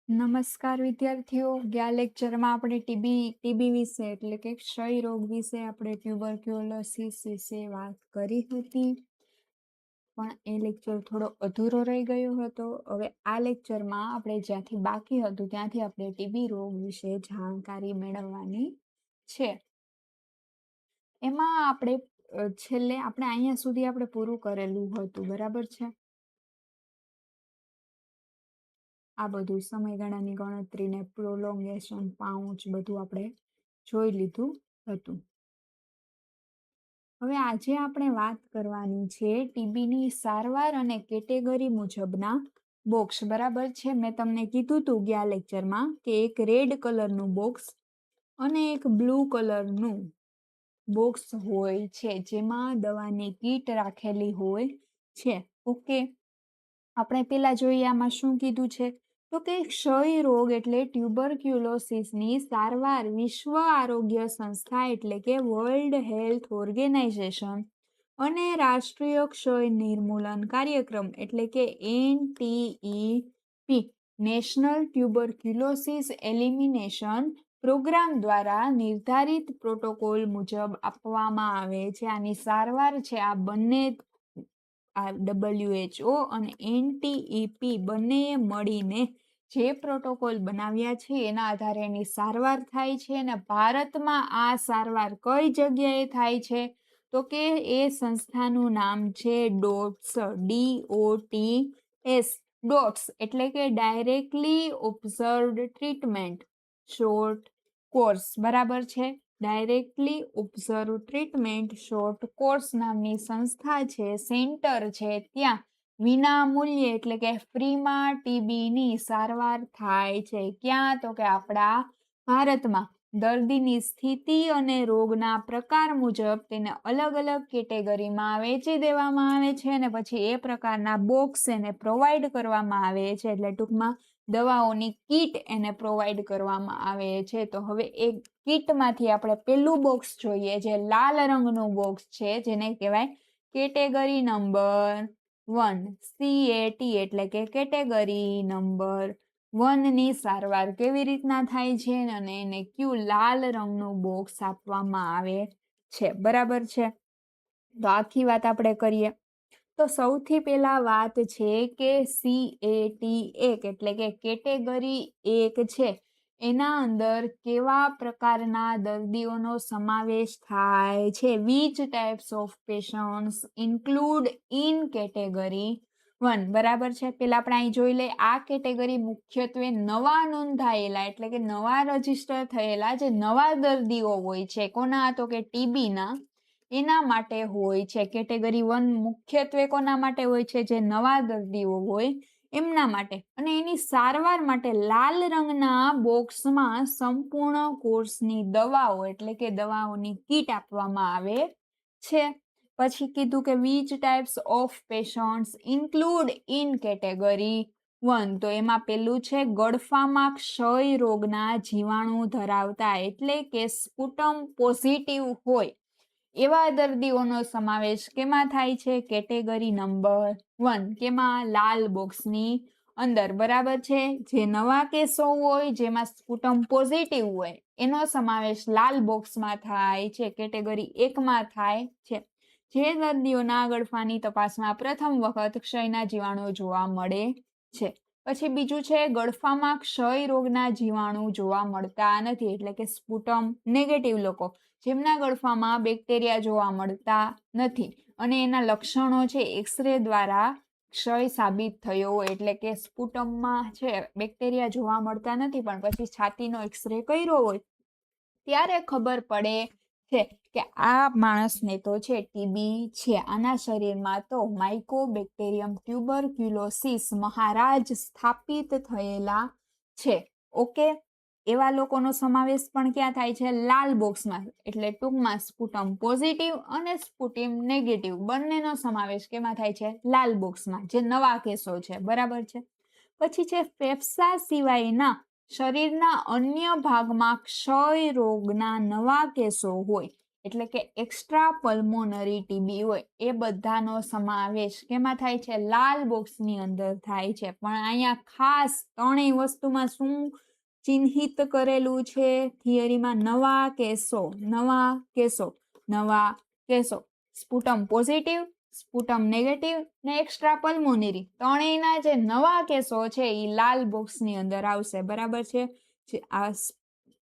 નમસ્કાર વિદ્યાર્થીઓ, ગયા લેક્ચરમાં આપણે ટીબી વિશે એટલે કે ક્ષય રોગ વિશે આપણે ટ્યુબરક્યુલોસિસ વિશે વાત કરી હતી, પણ એ લેક્ચર થોડો અધૂરો રહી ગયો હતો. હવે આ લેક્ચરમાં આપણે જ્યાંથી બાકી હતું ત્યાંથી આપણે ટીબી રોગ વિશે જાણકારી મેળવવાની છે. એમાં આપણે છેલ્લે આપણે અહીંયા સુધી આપણે પૂરું કરેલું હતું, બરાબર છે. આ બધું સમયગાળાની ગણતરી ને પ્રોલોંગેશન પાઉચ બધું આપણે જોઈ લીધું હતું. હવે આજે આપણે વાત કરવાની છે ટીબીની સારવાર અને કેટેગરી મુજબના બોક્સ, બરાબર છે. મેં તમને કીધું હતું ગયા લેક્ચરમાં કે એક રેડ કલરનું બોક્સ અને એક બ્લુ કલરનું બોક્સ હોય છે જેમાં દવાની કીટ રાખેલી હોય છે. ઓકે, આપણે પેલા જોઈએ આમાં શું કીધું છે, તો કે ક્ષય રોગ એટલે ટ્યુબરક્યુલોસિસની સારવાર વિશ્વ આરોગ્ય સંસ્થા એટલે કે વર્લ્ડ હેલ્થ ઓર્ગેનાઇઝેશન અને રાષ્ટ્રીય ક્ષય નિર્મૂલન કાર્યક્રમ એટલે કે NTEP national tuberculosis elimination programme દ્વારા નિર્ધારિત પ્રોટોકોલ મુજબ આપવામાં આવે છે. આની સારવાર છે આ બંને WHO અને NTEP બંનેએ મળીને જે પ્રોટોકોલ બનાવ્યા છે એના આધારે એની સારવાર થાય છે. અને ભારતમાં આ સારવાર કઈ જગ્યાએ થાય છે, તો કે એ સંસ્થાનું નામ છે ડોટ્સ, DOTS, ડોટ્સ એટલે કે directly observed treatment short course, બરાબર છે. Directly observe treatment short course નામની સંસ્થા છે, સેન્ટર છે, ત્યાં વિના મૂલ્યે એટલે કે ફ્રીમાં ટીબીની સારવાર થાય છે. ક્યાં, તો કે આપણા ભારતમાં. દર્દીની સ્થિતિ અને રોગના પ્રકાર મુજબ તેને અલગ અલગ કેટેગરીમાં વેચી દેવામાં આવે છે અને પછી એ પ્રકારના બોક્સ એને પ્રોવાઈડ કરવામાં આવે છે. એટલે ટૂંકમાં દવાઓની કીટ એને પ્રોવાઈડ કરવામાં આવે છે. તો હવે એક કીટમાંથી આપણે પેલું બોક્સ જોઈએ, જે લાલ રંગનું બોક્સ છે જેને કહેવાય કેટેગરી નંબર 1, CAT એટલે કે કેટેગરી નંબર 1 ની સારવાર કેવી રીતના થાય છે અને એને કયું લાલ રંગનું બોક્સ આપવામાં આવે છે, બરાબર છે. તો આખી વાત આપણે કરીએ તો સૌથી પહેલા વાત છે કે CAT1 એટલે કે કેટેગરી 1 છે, એના અંદર કેવા પ્રકારના દર્દીઓનો સમાવેશ થાય છે. Which types of patients include in category 1, બરાબર છે. પેલા આપણે અહીં જોઈ લે, આ કેટેગરી મુખ્યત્વે નવા નોંધાયેલા એટલે કે નવા રજીસ્ટર થયેલા જે નવા દર્દીઓ હોય છે, કોના, તો કે ટીબીના, એના માટે હોય છે. કેટેગરી 1 મુખ્યત્વે કોના માટે હોય છે, જે નવા દર્દીઓ હોય એમના માટે. અને એની સારવાર માટે લાલ રંગના બોક્સમાં સંપૂર્ણ કોર્સની દવાઓ એટલે કે દવાઓની કીટ આપવામાં આવે છે. પછી કીધું કે which types of patients include in category 1, તો એમાં પેલું છે ગળફામાં ક્ષય રોગના જીવાણુ ધરાવતા એટલે કે સ્પુટમ પોઝિટિવ હોય એવા દર્દીઓનો સમાવેશ કેમાં થાય છે, કેટેગરી નંબર 1, કેમાં, લાલ બોક્સની અંદર, બરાબર છે. જે નવા કેસો હોય જેમાં સ્પુટમ પોઝિટિવ હોય એનો સમાવેશ લાલ બોક્સમાં થાય છે, કેટેગરી 1માં થાય છે. જે દર્દીઓના ગળફાની તપાસમાં પ્રથમ વખત ક્ષયના જીવાણુ જોવા મળે છે. પછી બીજું છે ગળફામાં ક્ષય રોગના જીવાણુ જોવા મળતા નથી એટલે કે સ્પુટમ નેગેટિવ લોકો, જેમના ગળફામાં બેક્ટેરિયા જોવા મળતા નથી અને એના લક્ષણો છે એક્સરે દ્વારા ક્ષય સાબિત થયો એટલે કે સ્પુટમમાં છે બેક્ટેરિયા જોવા મળતા નથી, પણ પછી છાતીનો એક્સરે કર્યો હોય ત્યારે ખબર પડે છે કે આ માણસને તો છે ટીબી છે. આના શરીરમાં તો માઇકોબેક્ટેરિયમ ટ્યુબરક્યુલોસિસ મહારાજ સ્થાપિત થયેલા છે. ઓકે, એવા લોકોનો સમાવેશ પણ ક્યાં થાય છે, લાલ બોક્સમાં. એટલે ટૂંકમાં સ્પુટમ પોઝિટિવ અને સ્પુટમ નેગેટિવ બંનેનો સમાવેશ કેમાં થાય છે, લાલ બોક્સમાં, જે નવા કેસો છે, બરાબર છે. પછી છે ફેફસા સિવાયના શરીરના અન્ય ભાગમાં ક્ષય રોગના નવા કેસો હોય એટલે કે એક્સ્ટ્રા પલ્મોનરી ટીબી હોય એ બધાનો સમાવેશ કેમાં થાય છે? લાલ બોક્સની અંદર થાય છે. પણ અહીંયા ખાસ ત્રણેય વસ્તુમાં શું ચિહ્નિત કરેલું છે થિયરીમાં? નવા કેસો, નવા કેસો, નવા કેસો. સ્પુટમ પોઝિટિવ, સ્પુટમ નેગેટિવ ને એક્સ્ટ્રા પલ્મોનરી ત્રણેયના જે નવા કેસો છે એ લાલ બોક્સની અંદર આવશે. બરાબર છે? આ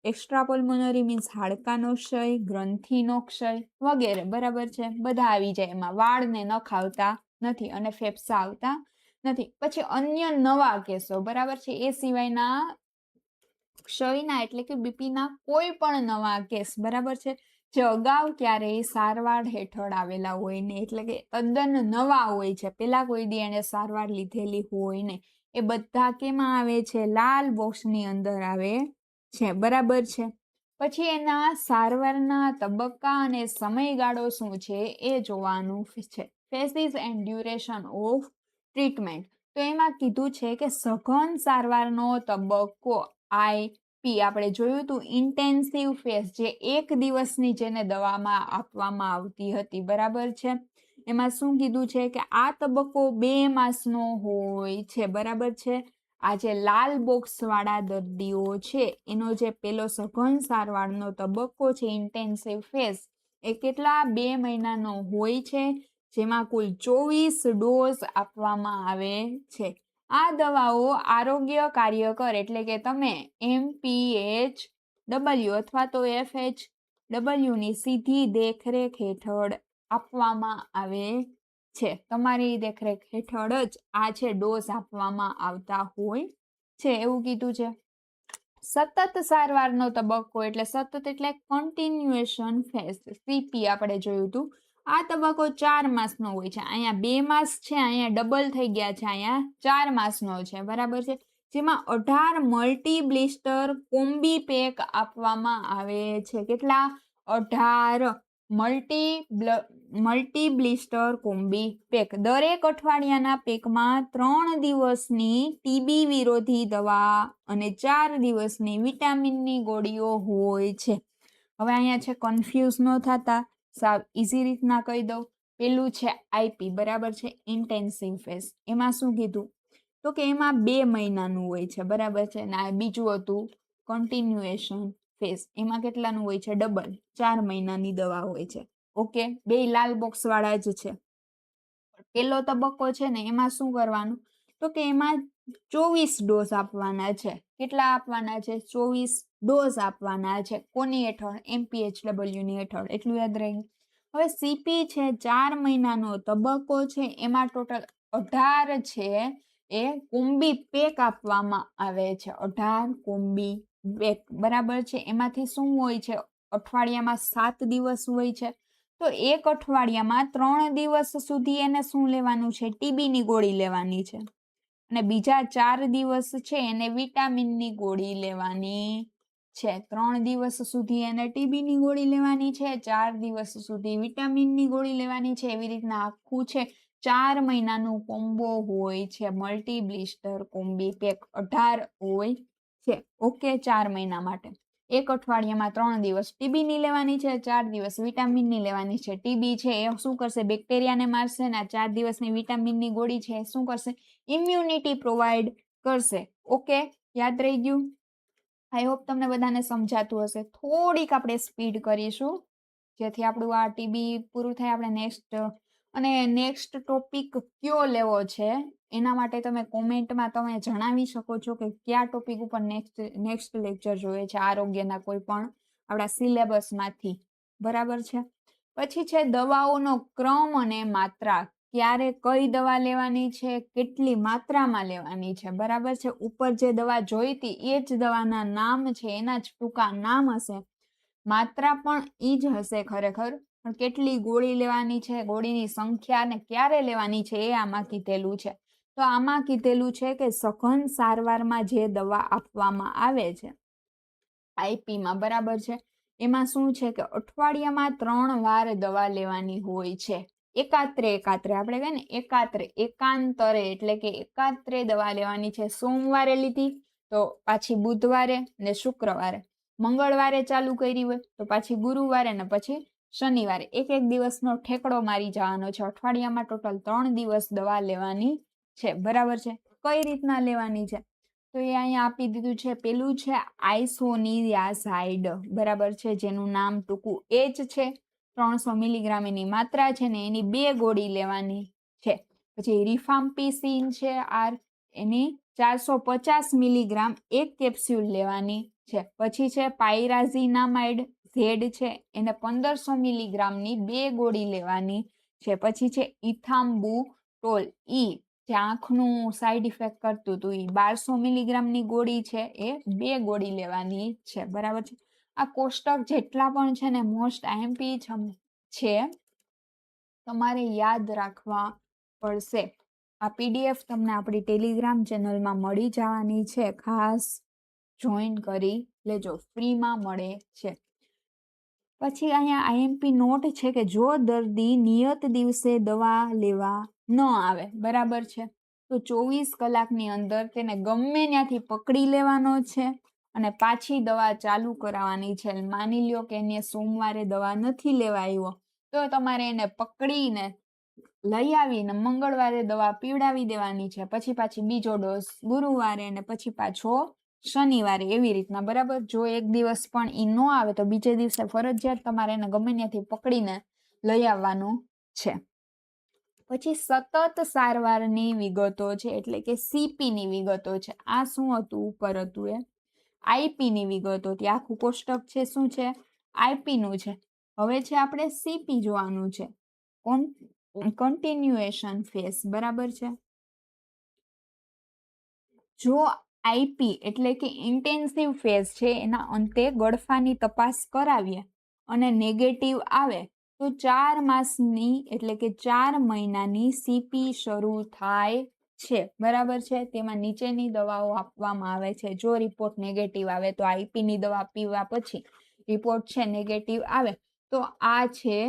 એક્સ્ટ્રા પલ્મોનરી મીન્સ હાડકાનો ક્ષય, ગ્રંથિનો ક્ષય વગેરે. બરાબર છે? બધા આવી જાય એમાં. વાળને નખ આવતા નથી અને ફેફસા આવતા નથી. પછી અન્ય નવા કેસો, બરાબર છે, એ સિવાયના ક્ષયના એટલે કે બીપીના કોઈ પણ નવા કેસ, બરાબર છે, જે અગાઉ ક્યારેય સારવાર હેઠળ આવેલા હોય ને, એટલે કે તદ્દન નવા હોય છે, પેલા કોઈ દી એને સારવાર લીધેલી હોય ને, એ બધા કેમાં આવે છે? લાલ બોક્સની અંદર આવે છે. બરાબર છે? પછી એના સારવારના તબક્કા અને સમયગાળો શું છે એ જોવાનું છે. ફેઝિસ એન્ડ ડ્યુરેશન ઓફ ટ્રીટમેન્ટ. તો એમાં કીધું છે કે સઘન સારવારનો તબક્કો IP આપણે જોયું હતું ઇન્ટેન્સિવ ફેઝ, જે 1 દિવસની જેને દવામાં આપવામાં આવતી હતી. બરાબર છે? એમાં શું કીધું છે કે આ તબક્કો 2 માસનો હોય છે. બરાબર છે? આ જે લાલ બોક્સ વાળા દર્દીઓ છે એનો જે પેલો સઘન સારવારનો તબક્કો છે ઇન્ટેન્સિવ ફેઝ, એ કેટલા? 2 મહિનાનો હોય છે, જેમાં કુલ 24 ડોઝ આપવામાં આવે છે. આ દવાઓ આરોગ્ય કાર્યકર એટલે કે તમે MPHW અથવા તો FHW ની સીધી દેખરેખ હેઠળ આપવામાં આવે છે. તમારી દેખરેખ હેઠળ જ આ છે ડોઝ આપવામાં આવતા હોય છે, એવું કીધું છે. સતત સારવારનો તબક્કો એટલે સતત એટલે કન્ટિન્યુએશન ફેઝ, CP આપણે જોયું હતું. આ તબક્કો 4 માસનો હોય છે. અહીંયા 2 માસ છે, અહીંયા ડબલ થઈ ગયા છે, અહીંયા 4 માસનો છે. બરાબર છે? જેમાં 18 મલ્ટી બ્લિસ્ટર કોમ્બી પેક આપવામાં આવે છે. કેટલા? 18 મલ્ટી બ્લિસ્ટર કોમ્બી પેક. દરેક અઠવાડિયાના પેકમાં 3 દિવસની ટીબી વિરોધી દવા અને 4 દિવસની વિટામિનની ગોળીઓ હોય છે. હવે અહીંયા છે, કન્ફ્યુઝ ન થતા, સાવ ઈઝી રીતના કહી દઉં. પેલું છે IP, બરાબર છે, ઇન્ટેન્સિવ ફેઝ. એમાં શું કીધું? તો કે એમાં 2 મહિનાનું હોય છે. બરાબર છે? ને બીજું હતું કન્ટિન્યુએશન ફેઝ, એમાં કેટલાનું હોય છે? ડબલ, 4 મહિનાની દવા હોય છે. ઓકે, બે લાલ બોક્સ વાળા જ છે. પેલો તબક્કો છે ને એમાં શું કરવાનું? તો કે એમાં 24 ડોઝ આપવાના છે. કેટલા આપવાના છે? 24 ડોઝ આપવાના છે. કોની હેઠળ? MPHW ની હેઠળ. એટલું યાદ રહ્યું. હવે CP છે, 4 મહિનાનો તબક્કો છે, એમાં ટોટલ 18 છે એ કોમ્બી પેક આપવામાં આવે છે. 18 કોમ્બી પેક. બરાબર છે? એમાંથી શું હોય છે? અઠવાડિયામાં 7 દિવસ હોય છે. તો એક અઠવાડિયામાં 3 દિવસ સુધી એને શું લેવાનું છે? ટીબીની ગોળી લેવાની છે. અને બીજા 4 દિવસ છે એને વિટામિનની ગોળી લેવાની છે. 3 દિવસ સુધી એને ટીબીની ગોળી લેવાની છે, 4 દિવસ સુધી વિટામિનની ગોળી લેવાની છે. એવી રીતના આખું છે 4 મહિનાનું કોમ્બો હોય છે. મલ્ટી બ્લિસ્ટર કોમ્બી પેક 18 હોય છે. ઓકે, 4 મહિના માટે. એક અઠવાડિયામાં 3 દિવસ ટીબીની લેવાની છે, 4 દિવસ વિટામિનની લેવાની છે. ટીબી છે એ શું કરશે? બેક્ટેરિયાને મારશે ને 4 દિવસની વિટામિનની ગોળી છે એ શું કરશે? ઇમ્યુનિટી પ્રોવાઈડ કરશે. ઓકે, યાદ રહી ગયું? આઈ હોપ તમને બધાને સમજાતું હશે. થોડીક આપણે સ્પીડ કરીશું જેથી આપણું આ ટીબી પૂરું થાય. આપણે નેક્સ્ટ ટોપિક કયો લેવો છે એના માટે તમે કોમેન્ટમાં તમે જણાવી શકો છો કે કયા ટોપિક ઉપર નેક્સ્ટ લેક્ચર જોઈએ છે આરોગ્યના કોઈ પણ આપણા સિલેબસમાંથી. બરાબર છે? પછી છે દવાઓનો ક્રમ અને માત્રા. ક્યારે કઈ દવા લેવાની છે, કેટલી માત્રામાં લેવાની છે. બરાબર છે? ઉપર જે દવા જોઈતી એ જ દવાના નામ છે, એના જ ટૂંકા નામ હશે. માત્રા પણ ઈ જ હશે ખરેખર, પણ કેટલી ગોળી લેવાની છે, ગોળીની સંખ્યા ને ક્યારે લેવાની છે એ આમાં કીધેલું છે. તો આમાં કીધેલું છે કે સઘન સારવારમાં જે દવા આપવામાં આવે છે IP માં, બરાબર છે, એમાં શું છે કે અઠવાડિયામાં 3 વાર દવા લેવાની હોય છે. એકાત્રે આપણે કહે ને એકાંતરે એટલે કે એકાત્રે દવા લેવાની છે. સોમવારે લીધી તો પાછી બુધવારે ને શુક્રવારે, મંગળવારે ચાલુ કરી હોય તો પાછી ગુરુવારે ને પછી શનિવારે એક દિવસનો ઠેકડો મારી જવાનો છે. અઠવાડિયામાં ટોટલ 3 દિવસ દવા લેવાની છે. બરાબર છે. કઈ રીતના લેવાની છે તો એ અહીંયા આપી દીધું છે. પેલું છે આઇસોનિયાઝાઇડ, બરાબર છે, જેનું નામ ટૂંકું એચ છે. 300 મિલીગ્રામ એની માત્રા છે ને એની 2 ગોળી લેવાની છે. પછી રિફામ્પિસિન છે આર, એની 450 મિલીગ્રામ એક કેપ્સ્યુલ લેવાની છે. પછી છે પાયરાઝિનામાઇડ ઝેડ છે, એને 1500 મિલીગ્રામની 2 ગોળી લેવાની છે. પછી છે ઇથામ્બુટોલ ઈ, જે આંખનું સાઈડ ઇફેક્ટ કરતું હતું, એ 1200 મિલીગ્રામની ગોળી છે, એ 2 ગોળી લેવાની છે. બરાબર છે. આ કોષ્ટક જેટલા પણ છે ને મોસ્ટ આઈએમપી છે, તમારે યાદ રાખવા પડશે. આ પીડીએફ તમને આપણી ટેલિગ્રામ ચેનલમાં મળી જવાની છે. ખાસ જોઈન કરી લેજો, ફ્રીમાં મળે છે. પછી અહીંયા આઈએમપી નોટ છે કે જો દર્દી નિયત દિવસે દવા લેવા ન આવે, બરાબર છે, તો 24 કલાકની અંદર તેને ગમે ત્યાંથી પકડી લેવાનો છે અને પાછી દવા ચાલુ કરાવવાની છે. માની લ્યો કે એને સોમવારે દવા નથી લેવા આવ્યો, તો તમારે એને પકડીને લઈ આવીને મંગળવારે દવા પીવડાવી દેવાની છે. પછી પાછી બીજો ડોઝ ગુરુવારે ને પછી પાછો શનિવારે, એવી રીતના. બરાબર. જો એક દિવસ પણ ઈ ન આવે તો બીજે દિવસે ફરજિયાત તમારે એને ગમે ત્યાંથી પકડીને લઈ આવવાનું છે. પછી સતત સારવારની વિગતો છે, એટલે કે સીપી ની વિગતો છે. આ શું હતું? ઉપર હતું એ આઈપી ની વિગતો. ત્યાં આખું કોષ્ટક છે શું છે? આઈપી નું છે. હવે છે આપણે સીપી જોવાનું છે, કન્ટિન્યુએશન ફેઝ. બરાબર છે. જો આઈપી એટલે કે ઇન્ટેન્સિવ ફેઝ છે, એના અંતે ગળફાની તપાસ કરાવીએ અને નેગેટિવ આવે તો 4 માસની એટલે કે 4 મહિનાની સીપી શરૂ થાય છે. બરાબર છે. તેમાં નીચેની દવાઓ આપવામાં આવે છે. જો રિપોર્ટ નેગેટિવ આવે તો આઈપી ની દવા પીવા પછી રિપોર્ટ છે નેગેટિવ આવે તો આ છે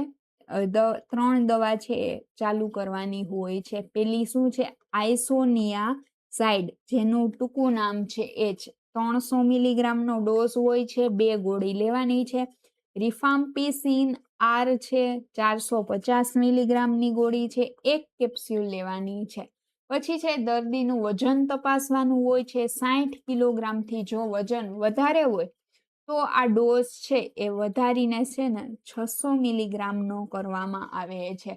3 દવા છે ચાલુ કરવાની હોય છે. પેલી શું છે? આઇસોનિયાઝાઇડ, જેનું ટૂંકું નામ છે એચ. 300 મિલીગ્રામનો ડોઝ હોય છે, 2 ગોળી લેવાની છે. રિફામ્પિસિન આર છે, 450 મિલીગ્રામની ગોળી છે, 1 કેપ્સ્યુલ લેવાની છે. પછી છે દર્દીનું વજન તપાસવાનું હોય છે. 60 કિલોગ્રામથી જો વજન વધારે હોય તો આ ડોઝ છે એ વધારીને છે ને 600 મિલીગ્રામનો કરવામાં આવે છે.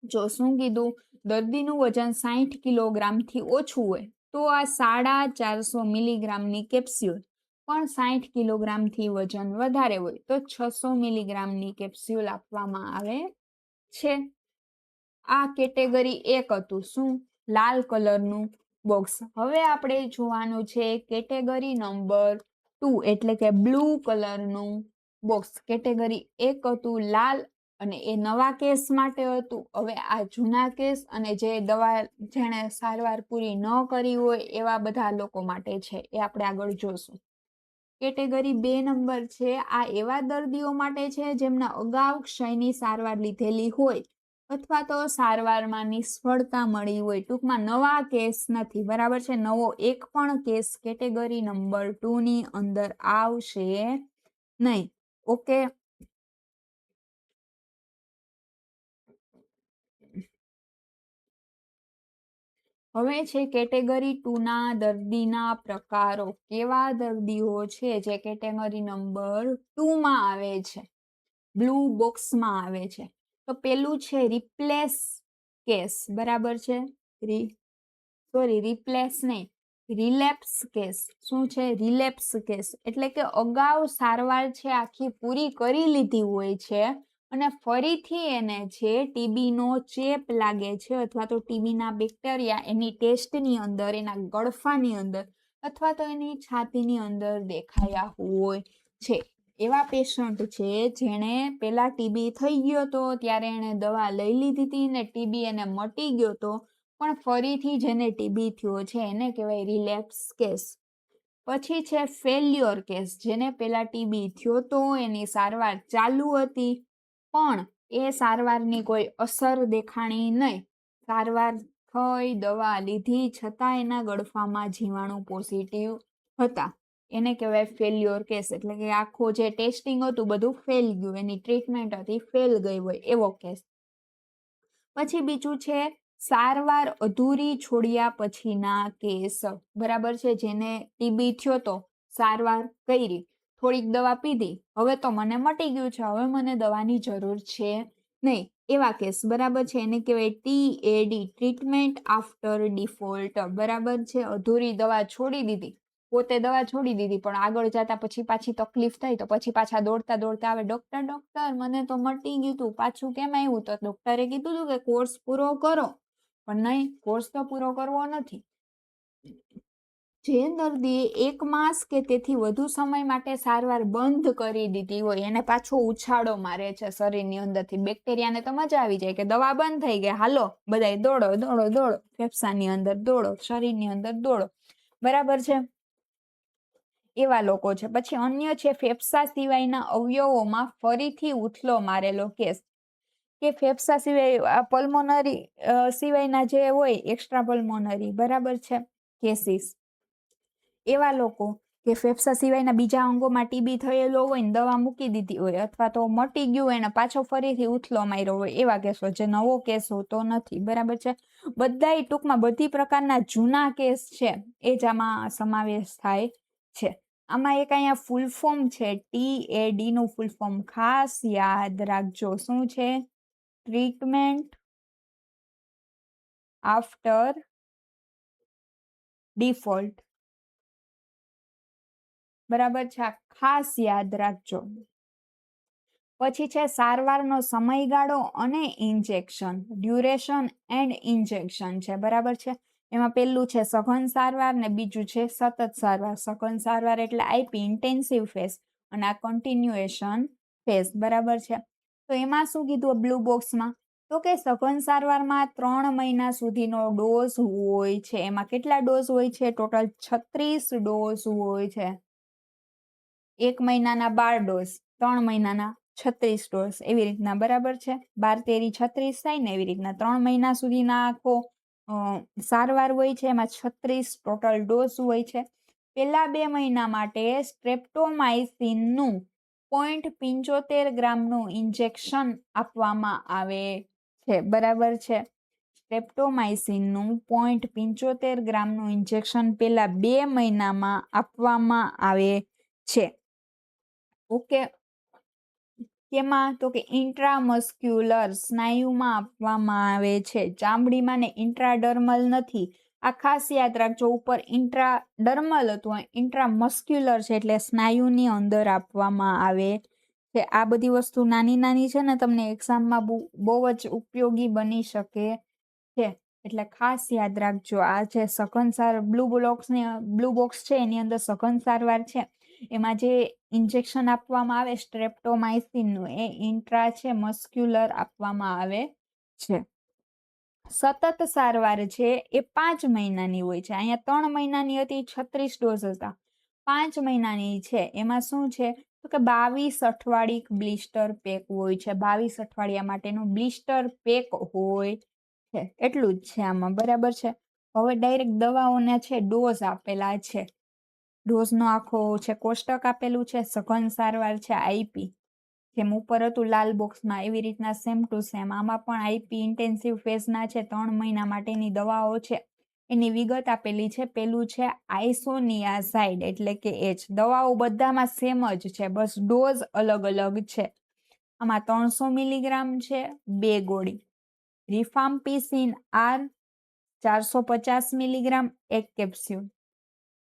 જો શું કીધું? દર્દીનું વજન 60 કિલોગ્રામથી ઓછું હોય તો આ 450 મિલીગ્રામની કેપ્સ્યુલ, પણ 60 કિલોગ્રામથી વજન વધારે હોય તો 600 મિલીગ્રામની કેપ્સ્યુલ આપવામાં આવે છે. આ કેટેગરી 1 હતું. શું? લાલ કલરનું બોક્સ. હવે આપણે જોવાનું છે કેટેગરી નંબર 2, એટલે કે બ્લુ કલરનું બોક્સ. કેટેગરી 1 હતું લાલ, અને એ નવા કેસ માટે હતું. હવે આ જૂના કેસ અને જે દવા જેણે સારવાર પૂરી ન કરી હોય એવા બધા લોકો માટે છે, એ આપણે આગળ જોશું. કેટેગરી 2 નંબર છે, આ એવા દર્દીઓ માટે છે જેમને અગાઉ ક્ષયની સારવાર લીધેલી હોય અથવા તો સારવારમાં નિષ્ફળતા મળી હોય. ટૂંકમાં નવા કેસ નથી. બરાબર છે. નવો એક પણ કેસ કેટેગરી નંબર 2 ની અંદર આવશે નહીં. ઓકે. હવે છે કેટેગરી 2 ના દર્દીના પ્રકારો. કેવા દર્દીઓ છે જે કેટેગરી નંબર 2 માં આવે છે, બ્લુ બોક્સમાં આવે છે? તો પેલું છે રિપ્લેસ કેસ. બરાબર છે. રિપ્લેસ નહીં, રિલેપ્સ કેસ. શું છે? રિલેપ્સ કેસ એટલે કે અગાઉ સારવાર છે આખી પૂરી કરી લીધી હોય છે અને ફરીથી એને છે ટીબીનો ચેપ લાગે છે અથવા તો ટીબીના બેક્ટેરિયા એની ટેસ્ટની અંદર, એના ગળફાની અંદર અથવા તો એની છાતીની અંદર દેખાયા હોય છે. એવા પેશન્ટ છે જેણે પેલા ટીબી થઈ ગયો તો ત્યારે એને દવા લઈ લીધી હતી ને ટીબી એને મટી ગયો તો, પણ ફરીથી જેને ટીબી થયો છે એને કહેવાય રિલેપ્સ કેસ. પછી છે ફેલ્યોર કેસ. જેને પેલા ટીબી થયો તો, એની સારવાર ચાલુ હતી પણ એ સારવારની કોઈ અસર દેખાણી નહીં. સારવાર થઈ, દવા લીધી, છતાં એના ગળફામાં જીવાણુ પોઝિટિવ હતા. એને કહેવાય ફેલ્યોર કેસ, એટલે કે આખું જે ટેસ્ટિંગ હતું બધું ફેલ ગયું, એની ટ્રીટમેન્ટ હતી ફેલ ગઈ હોય એવો કેસ. પછી બીજું છે સારવાર અધૂરી છોડ્યા પછીના કેસ, બરાબર છે. જેને ટીબી થયો તો સારવાર કરી, થોડીક દવા પીધી, હવે તો મને મટી ગયું છે, હવે મને દવાની જરૂર છે નહીં, એવા કેસ, બરાબર છે. એને કહેવાય TAD, ટ્રીટમેન્ટ આફ્ટર ડિફોલ્ટ, બરાબર છે. અધૂરી દવા છોડી દીધી, પોતે દવા છોડી દીધી પણ આગળ જતા પછી પાછી તકલીફ થઈ તો પછી પાછા દોડતા દોડતા આવે, ડોક્ટર ડોક્ટર મને તો મટી ગયું તું, પાછું કેમ આવ્યું? તો ડોક્ટરે કીધું હતું કે કોર્સ પૂરો કરો, પણ નહીં, કોર્સ તો પૂરો કરવો નથી. જે દર્દીએ 1 માસ કે તેથી વધુ સમય માટે સારવાર બંધ કરી દીધી હોય એને પાછો ઉછાળો મારે છે શરીરની અંદરથી. બેક્ટેરિયાને તો મજા આવી જાય કે દવા બંધ થઈ ગઈ, હાલો બધાય દોડો દોડો દોડો, ફેફસાની અંદર દોડો, શરીરની અંદર દોડો, બરાબર છે. એવા લોકો છે. પછી અન્ય છે ફેફસા સિવાયના અવયવોમાં ફરીથી ઉથલો મારેલો કેસ, કે ફેફસા સિવાય પલ્મોનરી સિવાયના જે હોય એક્સ્ટ્રા પલ્મોનરી, બરાબર છે, કેસીસ, એવા લોકો કે ફેફસા સિવાયના બીજા અંગોમાં ટીબી થયેલો હોય ને દવા મૂકી દીધી હોય અથવા તો મટી ગયું હોય ને પાછો ફરીથી ઉથલો માર્યો હોય, એવા કેસો, જે નવો કેસ હોતો નથી, બરાબર છે. બધાય ટૂંકમાં બધી પ્રકારના જૂના કેસ છે એ જ આમાં સમાવેશ થાય છે. આમાં એક અહીંયા ફૂલ ફોર્મ છે TAD નું ફૂલ ફોર્મ ખાસ યાદ રાખજો, શું છે? ટ્રીટમેન્ટ આફ્ટર ડિફોલ્ટ, બરાબર છે. આ ખાસ યાદ રાખજો. પછી છે સારવારનો સમયગાળો અને ઇન્જેક્શન, ડ્યુરેશન એન્ડ ઇન્જેક્શન છે, બરાબર છે. એમાં પહેલું છે સઘન સારવાર ને બીજું છે સતત સારવાર. સઘન સારવાર એટલે આઈપી ઇન્ટેન્સિવ ફેઝ અને આ કન્ટિન્યુએશન ફેઝ, બરાબર છે. તો એમાં શું કીધું બ્લુ બોક્સમાં? તો કે સઘન સારવારમાં 3 મહિના સુધીનો ડોઝ હોય છે. એમાં કેટલા ડોઝ હોય છે? ટોટલ 36 ડોઝ હોય છે. 1 મહિનાના 12 ડોઝ, 3 મહિનાના 36 ડોઝ, એવી રીતના, બરાબર છે. 12 તેરી 36 થાય ને, એવી રીતના 3 મહિના સુધીના આખો સારવાર હોય છે. એમાં 36 ટોટલ ડોઝ હોય છે. પહેલા 2 મહિના માટે સ્ટ્રેપ્ટોમાઇસિનનું 0.75 ગ્રામનું ઇન્જેક્શન આપવામાં આવે છે, બરાબર છે. સ્ટ્રેપ્ટોમાઇસિનનું 0.75 ગ્રામનું ઇન્જેક્શન પહેલા 2 મહિનામાં આપવામાં આવે છે. ઓકે, કેમાં? તો કે ઇન્ટ્રામસ્ક્યુલર સ્નાયુમાં આપવામાં આવે છે, ચામડીમાં ને ઇન્ટ્રાડર્મલ નથી. આ ખાસ યાદ રાખજો, ઉપર ઇન્ટ્રાડર્મલ હતું, ઇન્ટ્રામસ્ક્યુલર છે એટલે સ્નાયુની અંદર આપવામાં આવે છે. આ બધી વસ્તુ નાની નાની છે ને, તમને એક્ઝામમાં બહુ જ ઉપયોગી બની શકે છે, એટલે ખાસ યાદ રાખજો. આ જે સઘન સારવાર બ્લુ બોક્સ છે એની અંદર સઘન સારવાર છે, એમાં જે ઇન્જેક્શન આપવામાં આવે સ્ટ્રેપ્ટોમાઇસિનનું એ ઇન્ટ્રા છે મસ્ક્યુલર આપવામાં આવે છે. સતત સારવાર છે એ 5 મહિનાની હોય છે. અહીંયા 3 મહિનાની હતી, 36 ડોઝ હતા. 5 મહિનાની છે, એમાં શું છે? તો કે 22 અઠવાડિક બ્લિસ્ટર પેક હોય છે. 22 અઠવાડિયા માટેનું બ્લિસ્ટર પેક હોય છે, એટલું જ છે આમાં, બરાબર છે. હવે ડાયરેક્ટ દવાઓના છે ડોઝ આપેલા છે. ડોઝનો આખો છે કોષ્ટક આપેલું છે. સઘન સારવાર છે આઈપી, જેમ ઉપર હતું લાલ બોક્સમાં એવી રીતના સેમ ટુ સેમ આમાં પણ આઈપી ઇન્ટેન્સિવ ફેઝના છે 3 મહિના માટેની દવાઓ છે, એની વિગત આપેલી છે. પેલું છે આઇસોનિયાઝાઇડ એટલે કે H. દવાઓ બધામાં સેમ જ છે, બસ ડોઝ અલગ અલગ છે. આમાં 300 મિલીગ્રામ છે, 2 ગોળી. રિફામ્પિસિન R 450 મિલીગ્રામ, 1 કેપ્સ્યુલ.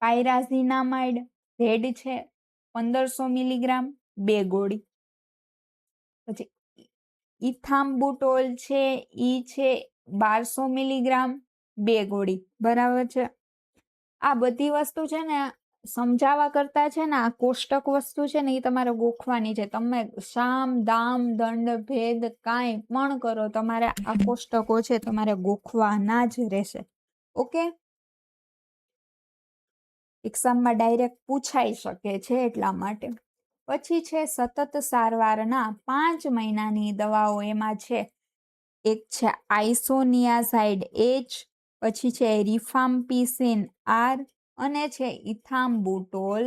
પાયરાઝિનામાઇડ Z છે 1500 મિલીગ્રામ, 2 ગોળી. પછી ઇથામ્બુટોલ છે, ઈ છે 1200 મિલીગ્રામ, 2 ગોળી, બરાબર છે. આ બધી વસ્તુ છે ને સમજાવવા કરતા છે ને આ કોષ્ટક વસ્તુ છે ને એ તમારે ગોખવાની છે. તમે સામ દામ દંડ ભેદ કાંઈ પણ કરો, તમારે આ કોષ્ટકો છે તમારે ગોખવાના જ રહેશે. ઓકે, એક્ઝામમાં ડાયરેક્ટ પૂછાઈ શકે છે એટલા માટે. પછી છે સતત સારવારના 5 મહિનાની દવાઓ. એમાં છે એક છે આઇસોનિયાઝાઇડ H, પછી છે રિફામ્પિસિન R અને છે ઇથામ્બુટોલ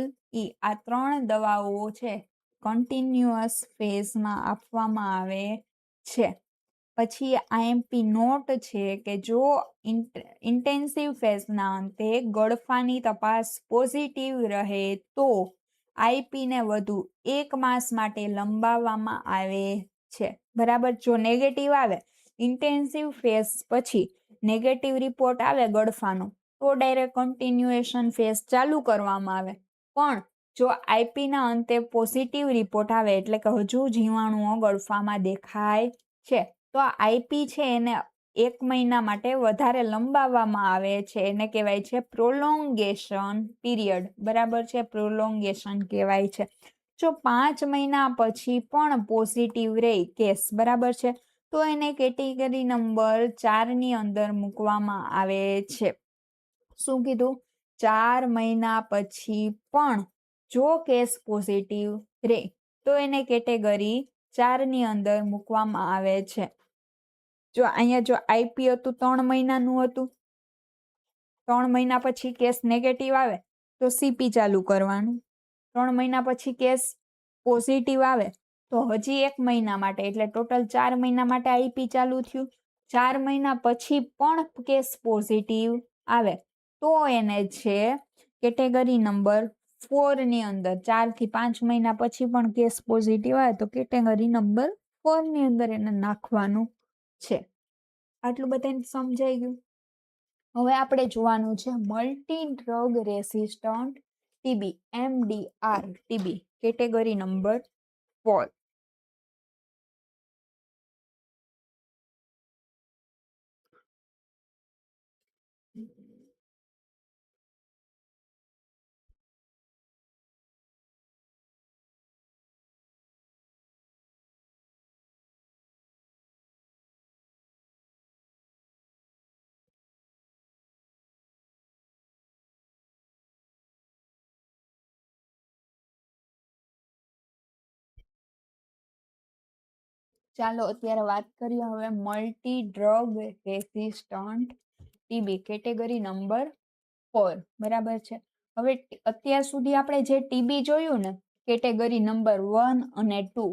આ 3 દવાઓ છે કન્ટિન્યુઅસ ફેઝમાં આપવામાં આવે છે. પછી આઈએમપી નોટ છે કે જો ઇન્ટેન્સિવ ફેઝના અંતે ગળફાની તપાસ પોઝિટિવ રહે તો આઈપી ને વધુ 1 માસ માટે લંબાવવામાં આવે છે. બરાબર. જો નેગેટિવ આવે ઇન્ટેન્સિવ ફેઝ પછી નેગેટિવ રિપોર્ટ આવે ગળફાનો તો ડાયરેક્ટ કન્ટિન્યુએશન ફેઝ ચાલુ કરવામાં આવે. પણ જો આઈપી ના અંતે પોઝિટિવ રિપોર્ટ આવે એટલે કે હજુ જીવાણુઓ ગળફામાં દેખાય છે તો આઈપી છે એને 1 મહિના માટે વધારે લંબાવવામાં આવે છે. એને કહેવાય છે પ્રોલોંગેશન પીરિયડ. બરાબર છે. પ્રોલોંગેશન કહેવાય છે. જો 5 મહિના પછી પણ પોઝિટિવ રહે કેસ, બરાબર છે, તો એને કેટેગરી નંબર 4 ની અંદર મૂકવામાં આવે છે. શું કીધું? 4 મહિના પછી પણ જો કેસ પોઝિટિવ રહે તો એને કેટેગરી 4 ની અંદર મૂકવામાં આવે છે. જો અહીંયા જો આઈપી હતું 3 મહિનાનું હતું, 3 મહિના પછી કેસ નેગેટિવ આવે તો સીપી ચાલુ કરવાનું. 3 મહિના પછી કેસ પોઝિટિવ આવે તો હજી 1 મહિના માટે એટલે ટોટલ 4 મહિના માટે આઈપી ચાલુ થયું. 4 મહિના પછી પણ કેસ પોઝિટિવ આવે તો એને છે કેટેગરી નંબર 4 ની અંદર. 4 થી 5 મહિના પછી પણ કેસ પોઝિટિવ આવે તો કેટેગરી નંબર 4 ની અંદર એને નાખવાનું છે. આટલું બધાને સમજાઈ ગયું? હવે આપણે જોવાનું છે multi drug resistant TB MDR TB category number 4. ચાલો અત્યારે વાત કરીએ હવે multi drug resistant TB category number 4. બરાબર છે. હવે અત્યાર સુધી આપણે જે ટીબી જોયું ને કેટેગરી નંબર 1 અને 2,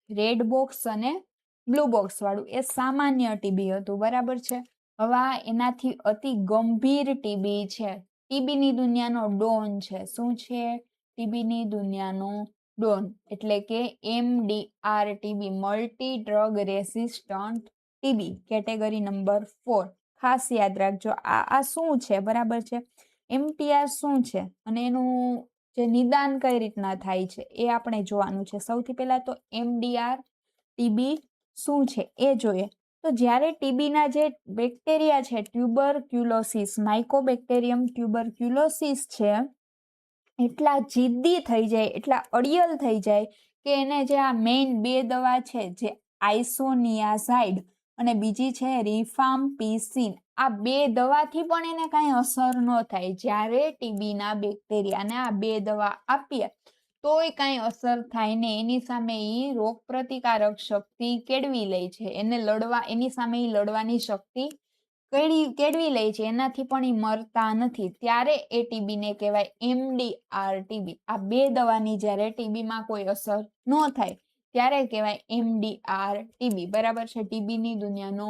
રેડ બોક્સ અને બ્લુ બોક્સ વાળું, એ સામાન્ય ટીબી હતું. બરાબર છે. હવે આ એનાથી અતિ ગંભીર ટીબી છે. ટીબીની દુનિયાનો ડોન છે. શું છે? ટીબીની દુનિયાનો ડોન એટલે કે MDR TB multi drug resistant TB category number 4. ખાસ યાદ રાખજો આ શું છે. બરાબર છે. MTR શું છે અને એનું જે નિદાન કઈ રીતના થાય છે એ આપણે જોવાનું છે. સૌથી પહેલા તો MDR ટીબી શું છે એ જોઈએ. તો જ્યારે ટીબીના જે બેક્ટેરિયા છે ટ્યુબરક્યુલોસિસ, માઇકોબેક્ટેરિયમ ટ્યુબરક્યુલોસિસ છે, એટલા જિદ્દી થઈ જાય, એટલા અડિયલ થઈ જાય કે એને જે આ મેઇન 2 દવા છે જે આઇસોનિયાઝાઇડ અને બીજી છે રિફામ્પિસિન, આ 2 દવાથી પણ એને કાંઈ અસર ન થાય. જ્યારે ટીબીના બેક્ટેરિયાને આ 2 દવા આપીએ તોય કાંઈ અસર થાય ને એની સામે ઈ રોગ પ્રતિકારક શક્તિ કેળવી લે છે. એને લડવા, એની સામે ઈ લડવાની શક્તિ કેળવી લે છે. એનાથી પણ ઈ મરતા નથી. ત્યારે એ ટીબીને કહેવાય MDR ટીબી. આ 2 દવાની જ્યારે ટીબીમાં કોઈ અસર ન થાય ત્યારે કહેવાય MDR ટીબી. બરાબર છે. ટીબીની દુનિયાનો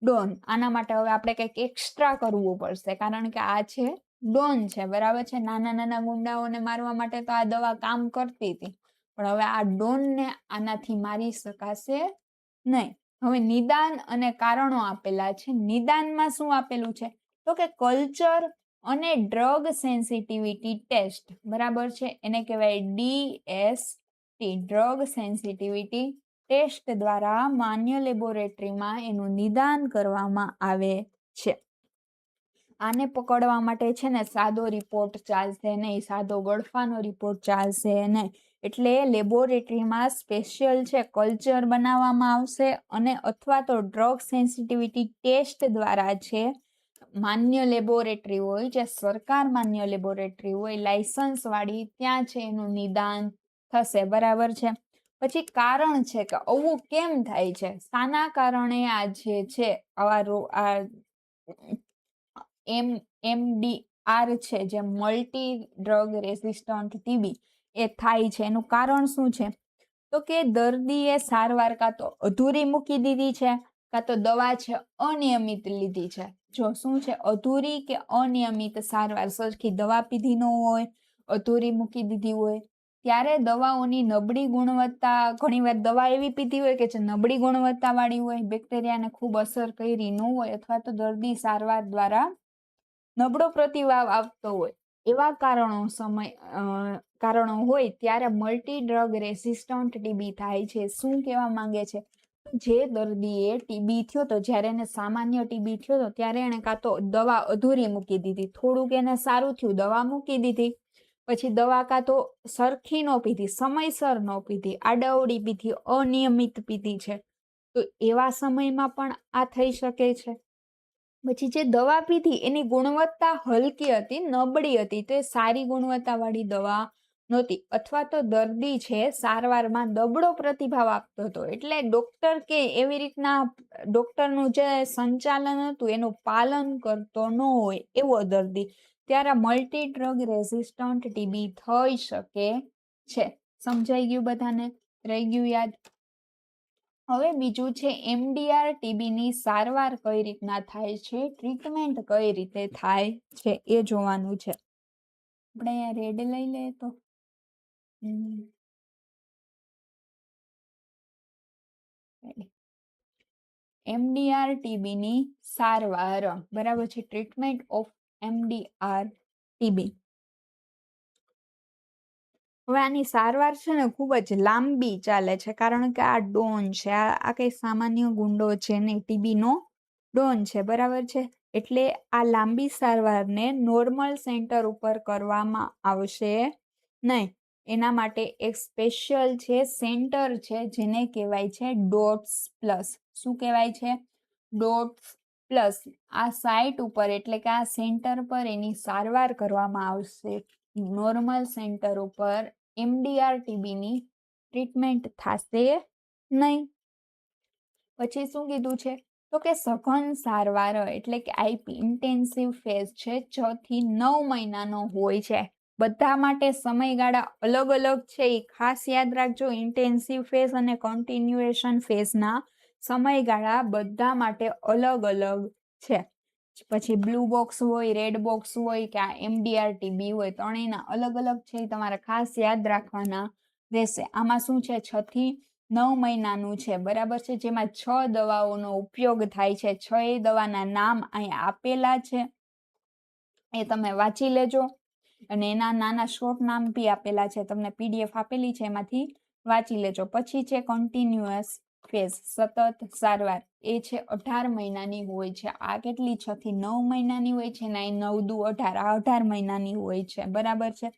ડોન. આના માટે હવે આપણે કંઈક એક્સ્ટ્રા કરવું પડશે કારણ કે આ છે ડોન છે. બરાબર છે. નાના નાના ગુંડાઓને મારવા માટે તો આ દવા કામ કરતી હતી, પણ હવે આ ડોનને આનાથી મારી શકાશે નહીં. હવે નિદાન અને કારણો આપેલા છે. નિદાનમાં શું આપેલું છે તો કે કલ્ચર અને ડ્રગ સેન્સિટિવિટી ટેસ્ટ. બરાબર છે. એને કહેવાય DST ડ્રગ સેન્સિટિવિટી ટેસ્ટ દ્વારા માન્ય લેબોરેટરીમાં એનું નિદાન કરવામાં આવે છે. આને પકડવા માટે છે ને સાદો રિપોર્ટ ચાલશે નહીં, સાદો ગળફાનો રિપોર્ટ ચાલશે નહીં. એટલે લેબોરેટરીમાં સ્પેશિયલ છે કલ્ચર બનાવવામાં આવશે અને અથવા તો ડ્રગ સેન્સિટિવિટી ટેસ્ટ દ્વારા છે માન્ય લેબોરેટરી હોય, જે સરકાર માન્ય લેબોરેટરી હોય લાયસન્સ વાળી, ત્યાં છે એનું નિદાન થશે. બરાબર છે. પછી કારણ છે કે આવું કેમ થાય છે, શાના કારણે આ જે છે આવા MDR આર છે જે મલ્ટી ડ્રગ રેઝિસ્ટન્ટ ટીબી એ થાય છે. એનું કારણ શું છે? તો કે દર્દીએ સારવાર કાં તો અધૂરી મૂકી દીધી છે, કાં તો દવા છે અનિયમિત લીધી છે. જો શું છે, અધૂરી કે અનિયમિત સારવાર, સરખી દવા પીધી ન હોય, અધૂરી મૂકી દીધી હોય, ત્યારે દવાઓની નબળી ગુણવત્તા, ઘણીવાર દવા એવી પીધી હોય કે જે નબળી ગુણવત્તા વાળી હોય, બેક્ટેરિયાને ખૂબ અસર કરી ન હોય, અથવા તો દર્દી સારવાર દ્વારા નબળો પ્રતિભાવ આપતો હોય, એવા કારણો હોય ત્યારે મલ્ટી ડ્રગ રેસિસ્ટન્ટ ટીબી થાય છે. શું કહેવા માંગે છે? જે દર્દીએ ટીબી થયો તો, જ્યારે એને સામાન્ય ટીબી થયો તો ત્યારે એને કાં તો દવા અધૂરી મૂકી દીધી, થોડુંક એને સારું થયું, દવા મૂકી દીધી, પછી દવા કાં તો સરખી ન પીધી, સમયસર ન પીધી, આડાઅવળી પીધી, અનિયમિત પીધી છે, તો એવા સમયમાં પણ આ થઈ શકે છે. પછી જે દવા પીધી એની ગુણવત્તા હલકી હતી, નબળી હતી, તો એ સારી ગુણવત્તાવાળી દવા નહોતી, અથવા તો દર્દી છે સારવારમાં નબળો પ્રતિભાવ આપતો હતો, એટલે ડોક્ટર કે એવી રીતના ડોક્ટરનું જે સંચાલન હતું એનું પાલન કરતો ન હોય એવો દર્દી, ત્યારે મલ્ટી ડ્રગ રેઝિસ્ટન્ટ ટીબી થઈ શકે છે. સમજાઈ ગયું બધાને? રહી ગયું યાદ? હવે બીજું છે એમડીઆર ટીબીની સારવાર કઈ રીતના થાય છે, ટ્રીટમેન્ટ કઈ રીતે થાય છે એ જોવાનું છે. આપણે અહીંયા રેડ લઈ લઈએ તો એમડીઆર ટીબીની સારવાર, બરાબર છે, ટ્રીટમેન્ટ ઓફ એમડીઆર ટીબી. હવે આની સારવાર છે ને ખૂબ જ લાંબી ચાલે છે, કારણ કે આ ડોન છે, આ કઈ સામાન્ય ગુંડો છે નહીં, ટીબીનો ડોન છે, બરાબર છે. એટલે આ લાંબી સારવારને નોર્મલ સેન્ટર ઉપર કરવામાં આવશે નહીં. એના માટે એક સ્પેશિયલ છે સેન્ટર છે જેને કહેવાય છે ડોટ્સ પ્લસ. શું કહેવાય છે? Dots plus. આ સાઇટ ઉપર, એટલે કે આ સેન્ટર પર એની સારવાર કરવામાં આવશે. નોર્મલ સેન્ટર ઉપર એમડીઆર ટીબીની ટ્રીટમેન્ટ થશે નહીં. પછી શું કીધું છે? તો કે સઘન સારવાર, એટલે કે આઈપી ઇન્ટેન્સિવ ફેઝ છે 6 થી 9 મહિનાનો હોય છે. બધા માટે સમયગાળા અલગ અલગ છે, એ ખાસ યાદ રાખજો. ઇન્ટેન્સિવ ફેઝ અને કન્ટિન્યુએશન ફેઝના સમયગાળા બધા માટે અલગ અલગ છે. પછી બ્લુ બોક્સ હોય, રેડ બોક્સ હોય કે આ એમડીઆર ટીબી હોય, ત્રણેયના અલગ અલગ છે, તમારે ખાસ યાદ રાખવાના રહેશે. આમાં શું છે? 6 થી 9 મહિનાનું છે, બરાબર છે, જેમાં 6 દવાઓનો ઉપયોગ થાય છે. 6 દવાના નામ અહીંયા આપેલા છે, એ તમે વાંચી લેજો, અને એના નાના શોર્ટ નામ બી આપેલા છે, તમને પીડીએફ આપેલી છે, એમાંથી વાંચી લેજો. પછી છે કન્ટિન્યુઅસ ફેઝ, સતત સારવાર, એ છે 18 મહિનાની હોય છે. આ કેટલી? 6 થી 9 મહિનાની હોય છે ને 9 દુ 18, આ 18 મહિનાની હોય છે, બરાબર છે.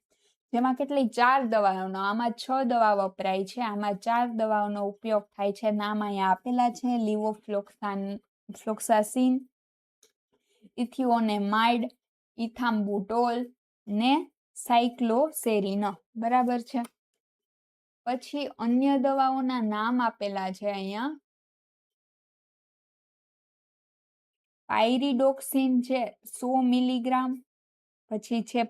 જેમાં કેટલી? 4 દવાઓનો, આમાં 6 દવા વપરાય છે, આમાં 4 દવાઓનો ઉપયોગ થાય છે. નામ અહીંયા આપેલા છે: લિવોફ્લોક્સાસિન, ઇથિઓનેમાઇડ, ઇથામ્બુટોલ ને સાયક્લોસેરિન, બરાબર છે. પછી અન્ય દવાઓના નામ આપેલા છે અહીંયા. પાયરિડોક્સિન છે 100 મિલીગ્રામ. પછી છે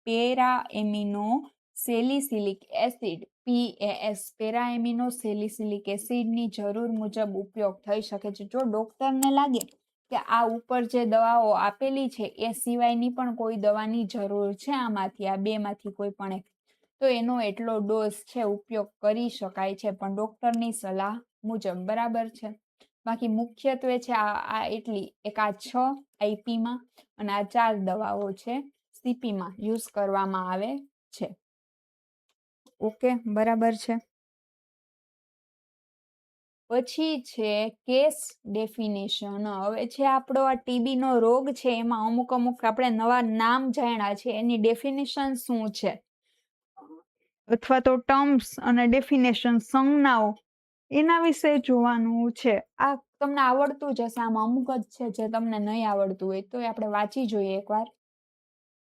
para amino salicylic acid, PAS, para amino salicylic એસિડની જરૂર મુજબ ઉપયોગ થઈ શકે છે. જો ડોક્ટરને લાગે કે આ ઉપર જે દવાઓ આપેલી છે એ સિવાયની પણ કોઈ દવાની જરૂર છે, આમાંથી આ બેમાંથી કોઈ પણ એક, તો એનો એટલો ડોઝ છે ઉપયોગ કરી શકાય છે, પણ ડોક્ટરની સલાહ મુજબ, બરાબર છે. બાકી મુખ્યત્વે છે આ એટલી, એક આ 6 આઈપીમાં અને આ 4 દવાઓ છે સીપીમાં યુઝ કરવામાં આવે છે. ઓકે, બરાબર છે. પછી છે કેસ ડેફિનેશન. હવે છે આપણો આ ટીબી નો રોગ છે, એમાં અમુક આપણે નવા નામ જાણ્યા છે, એની ડેફિનેશન શું છે, અથવા તો ટર્મ્સ અને ડેફિનેશન, સંજ્ઞાઓ, એના વિશે જોવાનું છે. આ તમને આવડતું જ હશે, આમાં અમુક જ છે જે તમને નહીં આવડતું હોય, તો આપણે વાંચી જોઈએ એકવાર.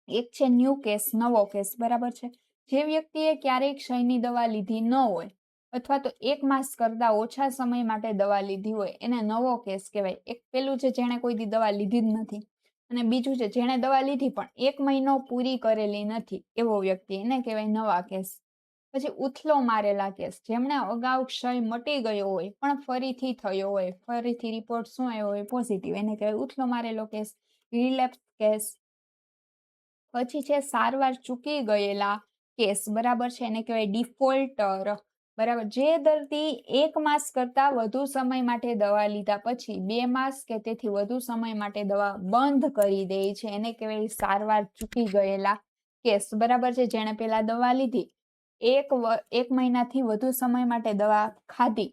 એક છે ન્યૂ કેસ, નવો કેસ, બરાબર છે. જે વ્યક્તિએ ક્યારેય ક્ષયની દવા લીધી ન હોય, અથવા તો 1 માસ કરતા ઓછા સમય માટે દવા લીધી હોય, એને નવો કેસ કહેવાય. એક પેલું છે જેણે કોઈ દી દવા લીધી જ નથી, અને બીજું છે જેણે દવા લીધી પણ 1 મહિનો પૂરી કરેલી નથી એવો વ્યક્તિ, એને કહેવાય નવા કેસ. પછી ઉથલો મારેલા કેસ, જેમણે અગાઉ ક્ષય મટી ગયો હોય પણ ફરીથી થયો હોય, ફરીથી રિપોર્ટ શું આવ્યો હોય પોઝિટિવ, એને કહેવાય ઉથલો મારેલો કેસ, રિલેપ્સ કેસ. પછી છે સારવાર ચૂકી ગયેલા કેસ, બરાબર છે, એને કહેવાય ડિફોલ્ટર. બરાબર, જે દર્દી 1 માસ કરતા વધુ સમય માટે દવા લીધા પછી 2 માસ કે તેથી વધુ સમય માટે દવા બંધ કરી દે છે, એને કહેવાય સારવાર ચૂકી ગયેલા કેસ. બરાબર છે, જેણે પેલા દવા લીધી, 1 મહિનાથી વધુ સમય માટે દવા ખાધી,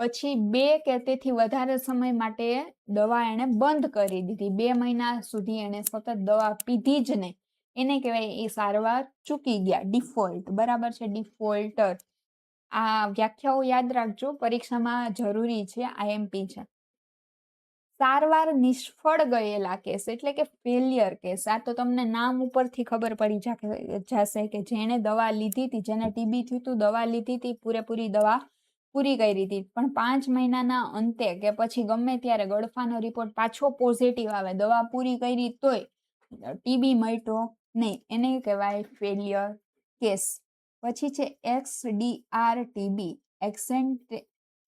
પછી 2 કે તેથી વધારે સમય માટે દવા એને બંધ કરી દીધી, 2 મહિના સુધી એને સતત દવા પીધી જ નહીં, એને કહેવાય એ સારવાર ચૂકી ગયા, ડિફોલ્ટ. બરાબર છે, ડિફોલ્ટર. આ વ્યાખ્યાઓ યાદ રાખજો, પરીક્ષામાં જરૂરી છે, આઈએમપી છે. સારવાર નિષ્ફળ ગયેલા કેસ એટલે કે ફેલિયર કેસ. આ તો તમને નામ ઉપરથી ખબર પડી જશે કે જેણે દવા લીધી હતી, જેને ટીબી થયું હતું, દવા લીધી હતી, પૂરેપૂરી દવા પૂરી કરી હતી, પણ 5 મહિનાના અંતે કે પછી ગમે ત્યારે ગળફાનો રિપોર્ટ પાછો પોઝિટિવ આવે, દવા પૂરી કરી તોય ટીબી મટ્યો નહીં, એને કહેવાય ફેલિયર કેસ. પછી છે XDR TB,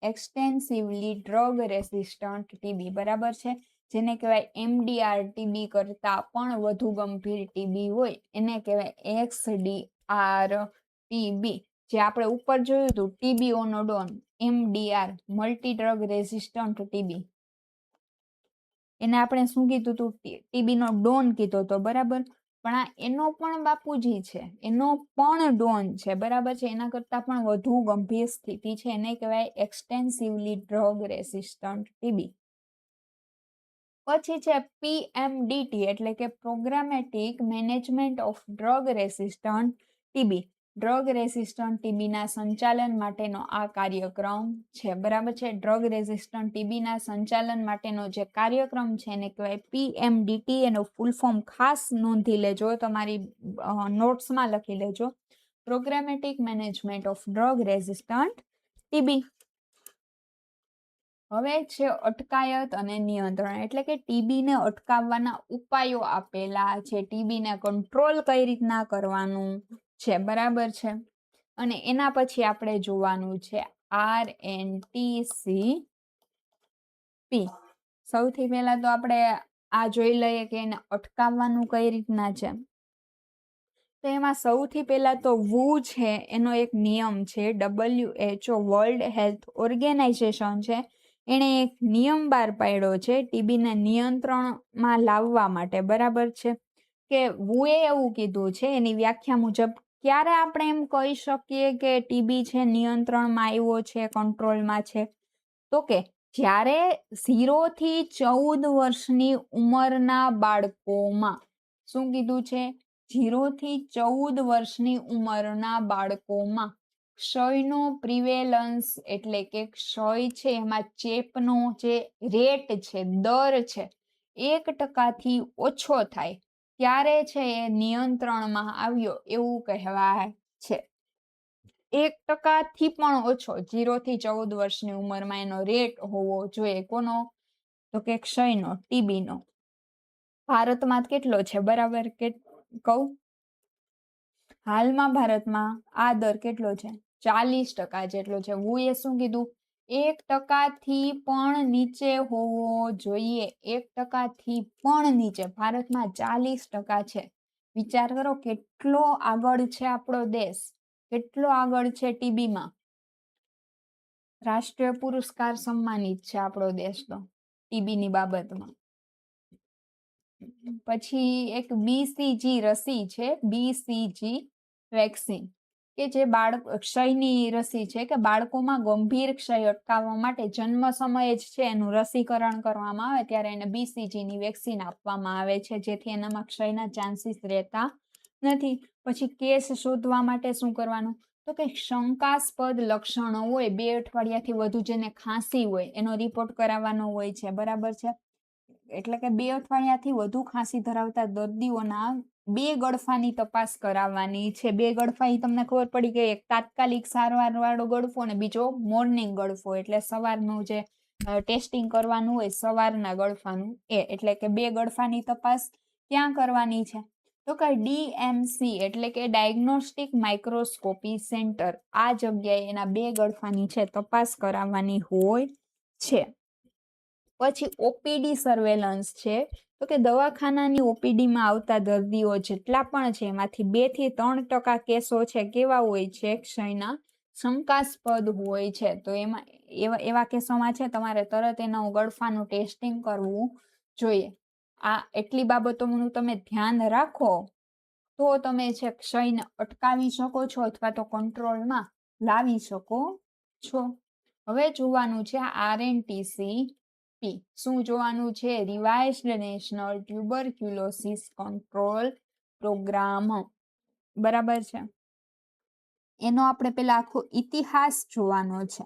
extensively drug resistant TB. બરાબર છે, જેને કહેવાય MDR ટીબી કરતા પણ વધુ ગંભીર ટીબી હોય, એને કહેવાય XDR ટીબી. જે આપણે ઉપર જોયું હતું ટીબી ઓનોડોન, MDR multi drug resistant TB, એને આપણે શું કીધું હતું, ટીબી નો ડોન કીધો હતો. બરાબર, પણ આ એનો પણ બાપુજી છે, એનો પણ ડોન છે. બરાબર છે, એના કરતા પણ વધુ ગંભીર સ્થિતિ છે, એને કહેવાય એક્સટેન્સિવલી ડ્રગ રેસિસ્ટન્ટ ટીબી. પછી છે PMDT એટલે કે programmatic management of drug resistant TB. Drug resistant ટીબીના સંચાલન માટેનો આ કાર્યક્રમ છે. બરાબર છે, ડ્રગ રેસિસ્ટન્ટ ટીબીના સંચાલન માટેનો જે કાર્યક્રમ છે એને કહેવાય PMDT. એનું ફૂલ ફોર્મ ખાસ નોંધી લેજો, તમારી નોટ્સમાં લખી લેજો, programmatic management of drug resistant TB. હવે છે અટકાયત અને નિયંત્રણ એટલે કે ટીબીને અટકાવવાના ઉપાયો આપેલા છે, ટીબીને કંટ્રોલ કઈ રીતના કરવાનું છે. બરાબર છે, અને એના પછી આપણે જોવાનું છે RNTCP. સૌથી પહેલા તો આપણે આ જોઈ લઈએ કે એને અટકાવવાનું કઈ રીતના છે. તો એમાં સૌથી પહેલા તો WHO છે, એનો એક નિયમ છે, WHO વર્લ્ડ હેલ્થ ઓર્ગેનાઇઝેશન છે, એણે એક નિયમ બહાર પાડ્યો છે ટીબીને નિયંત્રણમાં લાવવા માટે. બરાબર છે, કે WHOએ એવું કીધું છે એની વ્યાખ્યા મુજબ, ક્યારે આપણે એમ કહી શકીએ કે ટીબી છે નિયંત્રણમાં આવ્યો છે, કંટ્રોલમાં છે, તો કે જ્યારે 0 થી 14 વર્ષની ઉંમરના બાળકોમાં, શું કીધું છે, 0 થી 14 વર્ષની ઉંમરના બાળકોમાં ક્ષયનો પ્રિવેલન્સ એટલે કે ક્ષય છે એમાં ચેપનો જે રેટ છે, દર છે, 1% ઓછો થાય ત્યારે છે એ નિયંત્રણમાં આવ્યો એવું કહેવાય છે. 1% પણ ઓછો, 0 થી 14 વર્ષની ઉંમરમાં એનો રેટ હોવો જોઈએ. કોનો? તો કે ક્ષયનો, ટીબીનો. ભારતમાં કેટલો છે? બરાબર, કે કહું, હાલમાં ભારતમાં આ દર કેટલો છે? 40% જેટલો છે. હું શું કીધું? 1% પણ નીચે હોવો જોઈએ, 1% પણ નીચે. ભારતમાં 40% છે. વિચાર કરો કેટલો આગળ છે આપણો દેશ, કેટલો આગળ છે ટીબીમાં. રાષ્ટ્રીય પુરસ્કાર સન્માનિત છે આપણો દેશ તો ટીબીની બાબતમાં. પછી એક BCG રસી છે, BCG વેક્સિન, કે જે ક્ષયની રસી છે, કે બાળકોમાં ગંભીર ક્ષય અટકાવવા માટે જન્મ સમયે જ છે એનું રસીકરણ કરવામાં આવે ત્યારે એને BCG ની વેક્સિન આપવામાં આવે છે, જેથી એનામાં ક્ષયના ચાન્સીસ રહેતા નથી. પછી કેસ શોધવા માટે શું કરવાનું? તો કે શંકાસ્પદ લક્ષણો હોય, 2 અઠવાડિયાથી વધુ જેને ખાંસી હોય એનો રિપોર્ટ કરાવવાનો હોય છે. બરાબર છે, એટલે કે 2 અઠવાડિયાથી વધુ ખાંસી ધરાવતા દર્દીઓના 2 ગળફાની તપાસ કરાવવાની છે. 2 ગળફા તમને ખબર પડી ગઈ, એક તાત્કાલિક સારવાર વાળો ગળફો અને બીજો મોર્નિંગ ગળફો, એટલે સવારનું જે ટેસ્ટિંગ કરવાનું હોય સવારના ગળફાનું એટલે કે 2 ગળફાની તપાસ ક્યાં કરવાની છે? તો કે DMC એટલે કે ડાયગ્નોસ્ટિક માઇક્રોસ્કોપી સેન્ટર, આ જગ્યાએ એના 2 ગળફાની છે તપાસ કરાવવાની હોય છે. પછી ઓપીડી સર્વેલન્સ છે, તો કે દવાખાનાની ઓપીડીમાં આવતા દર્દીઓ જેટલા પણ છે એમાંથી 2 થી 3% કેસો છે કેવા હોય છે? ક્ષયના શંકાસ્પદ હોય છે. તો એમાં એવા કેસોમાં છે તમારે તરત એના ગળફાનું ટેસ્ટિંગ કરવું જોઈએ. આ એટલી બાબતોનું તમે ધ્યાન રાખો તો તમે છે ક્ષયને અટકાવી શકો છો અથવા તો કંટ્રોલમાં લાવી શકો છો. હવે જોવાનું છે RNTCP. શું જોવાનું છે? રિવાઇઝ્ડ નેશનલ ટ્યુબરક્યુલોસિસ કંટ્રોલ પ્રોગ્રામ. બરાબર છે. એનો આપણે પેલા આખો ઇતિહાસ જોવાનો છે.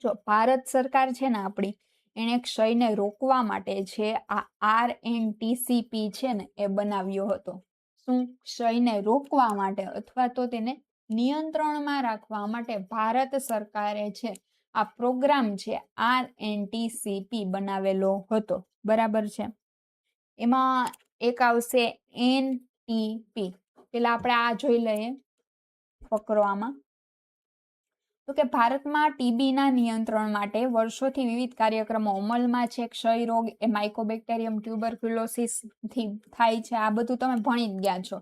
જો ભારત સરકાર છે ને આપણી, એને ક્ષયને રોકવા માટે છે આ RNTCP છે ને એ બનાવ્યો હતો. શું? ક્ષયને રોકવા માટે અથવા તો તેને નિયંત્રણમાં રાખવા માટે ભારત સરકારે છે આ પ્રોગ્રામ છે RNTCP બનાવેલો હતો. બરાબર છે. એમાં એક આવશે NTP. પેલા આપણે આ જોઈ લઈએ ફકરો આમાં. તો કે ભારતમાં ટીબીના નિયંત્રણ માટે વર્ષોથી વિવિધ કાર્યક્રમો અમલમાં છે. ક્ષય રોગ એ માઇકોબેક્ટેરિયમ ટ્યુબરક્યુલોસિસ થી થાય છે. આ બધું તમે ભણી જ ગયા છો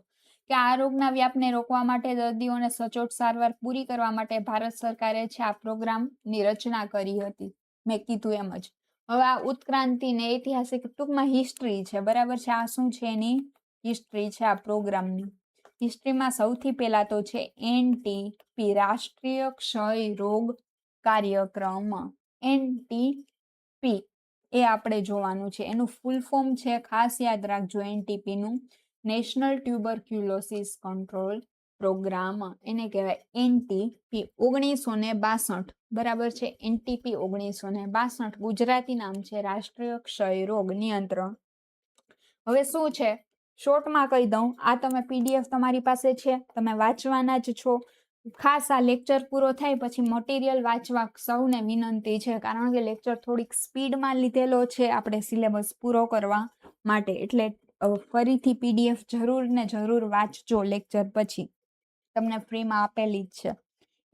કે આ રોગના વ્યાપને રોકવા માટે દર્દીઓને સચોટ સારવાર પૂરી કરવા માટે ભારત સરકારે છે આ પ્રોગ્રામની રચના કરી હતી. મેં કીધું એમ જ. હવે આ ઉત્ક્રાંતિ ને ઐતિહાસિક ટૂંકમાં હિસ્ટ્રી છે. બરાબર છે. આ શું છે? એની હિસ્ટ્રી છે આ પ્રોગ્રામની. હિસ્ટ્રીમાં સૌથી પહેલા તો છે NTP, રાષ્ટ્રીય ક્ષય રોગ કાર્યક્રમ. NTP એ આપણે જોવાનું છે. એનું ફૂલ ફોર્મ છે, ખાસ યાદ રાખજો NTP નું, નેશનલ ટ્યુબરક્યુલોસિસ કંટ્રોલ પ્રોગ્રામ. એને કહેવાય NTP. 1962. બરાબર છે. NTP 1962. ગુજરાતી નામ છે રાષ્ટ્રીય ક્ષય રોગ નિયંત્રણ. હવે શું છે શોર્ટમાં કહી દઉં. આ તમે PDF તમારી પાસે છે, તમે વાંચવાના જ છો. ખાસ આ લેક્ચર પૂરો થાય પછી મટીરિયલ વાંચવા સૌને વિનંતી છે, કારણ કે લેક્ચર થોડીક સ્પીડમાં લીધેલો છે આપણે સિલેબસ પૂરો કરવા માટે. એટલે ફરીથી PDF જરૂર ને જરૂર વાંચજો લેક્ચર પછી, તમને ફ્રીમાં આપેલી જ છે.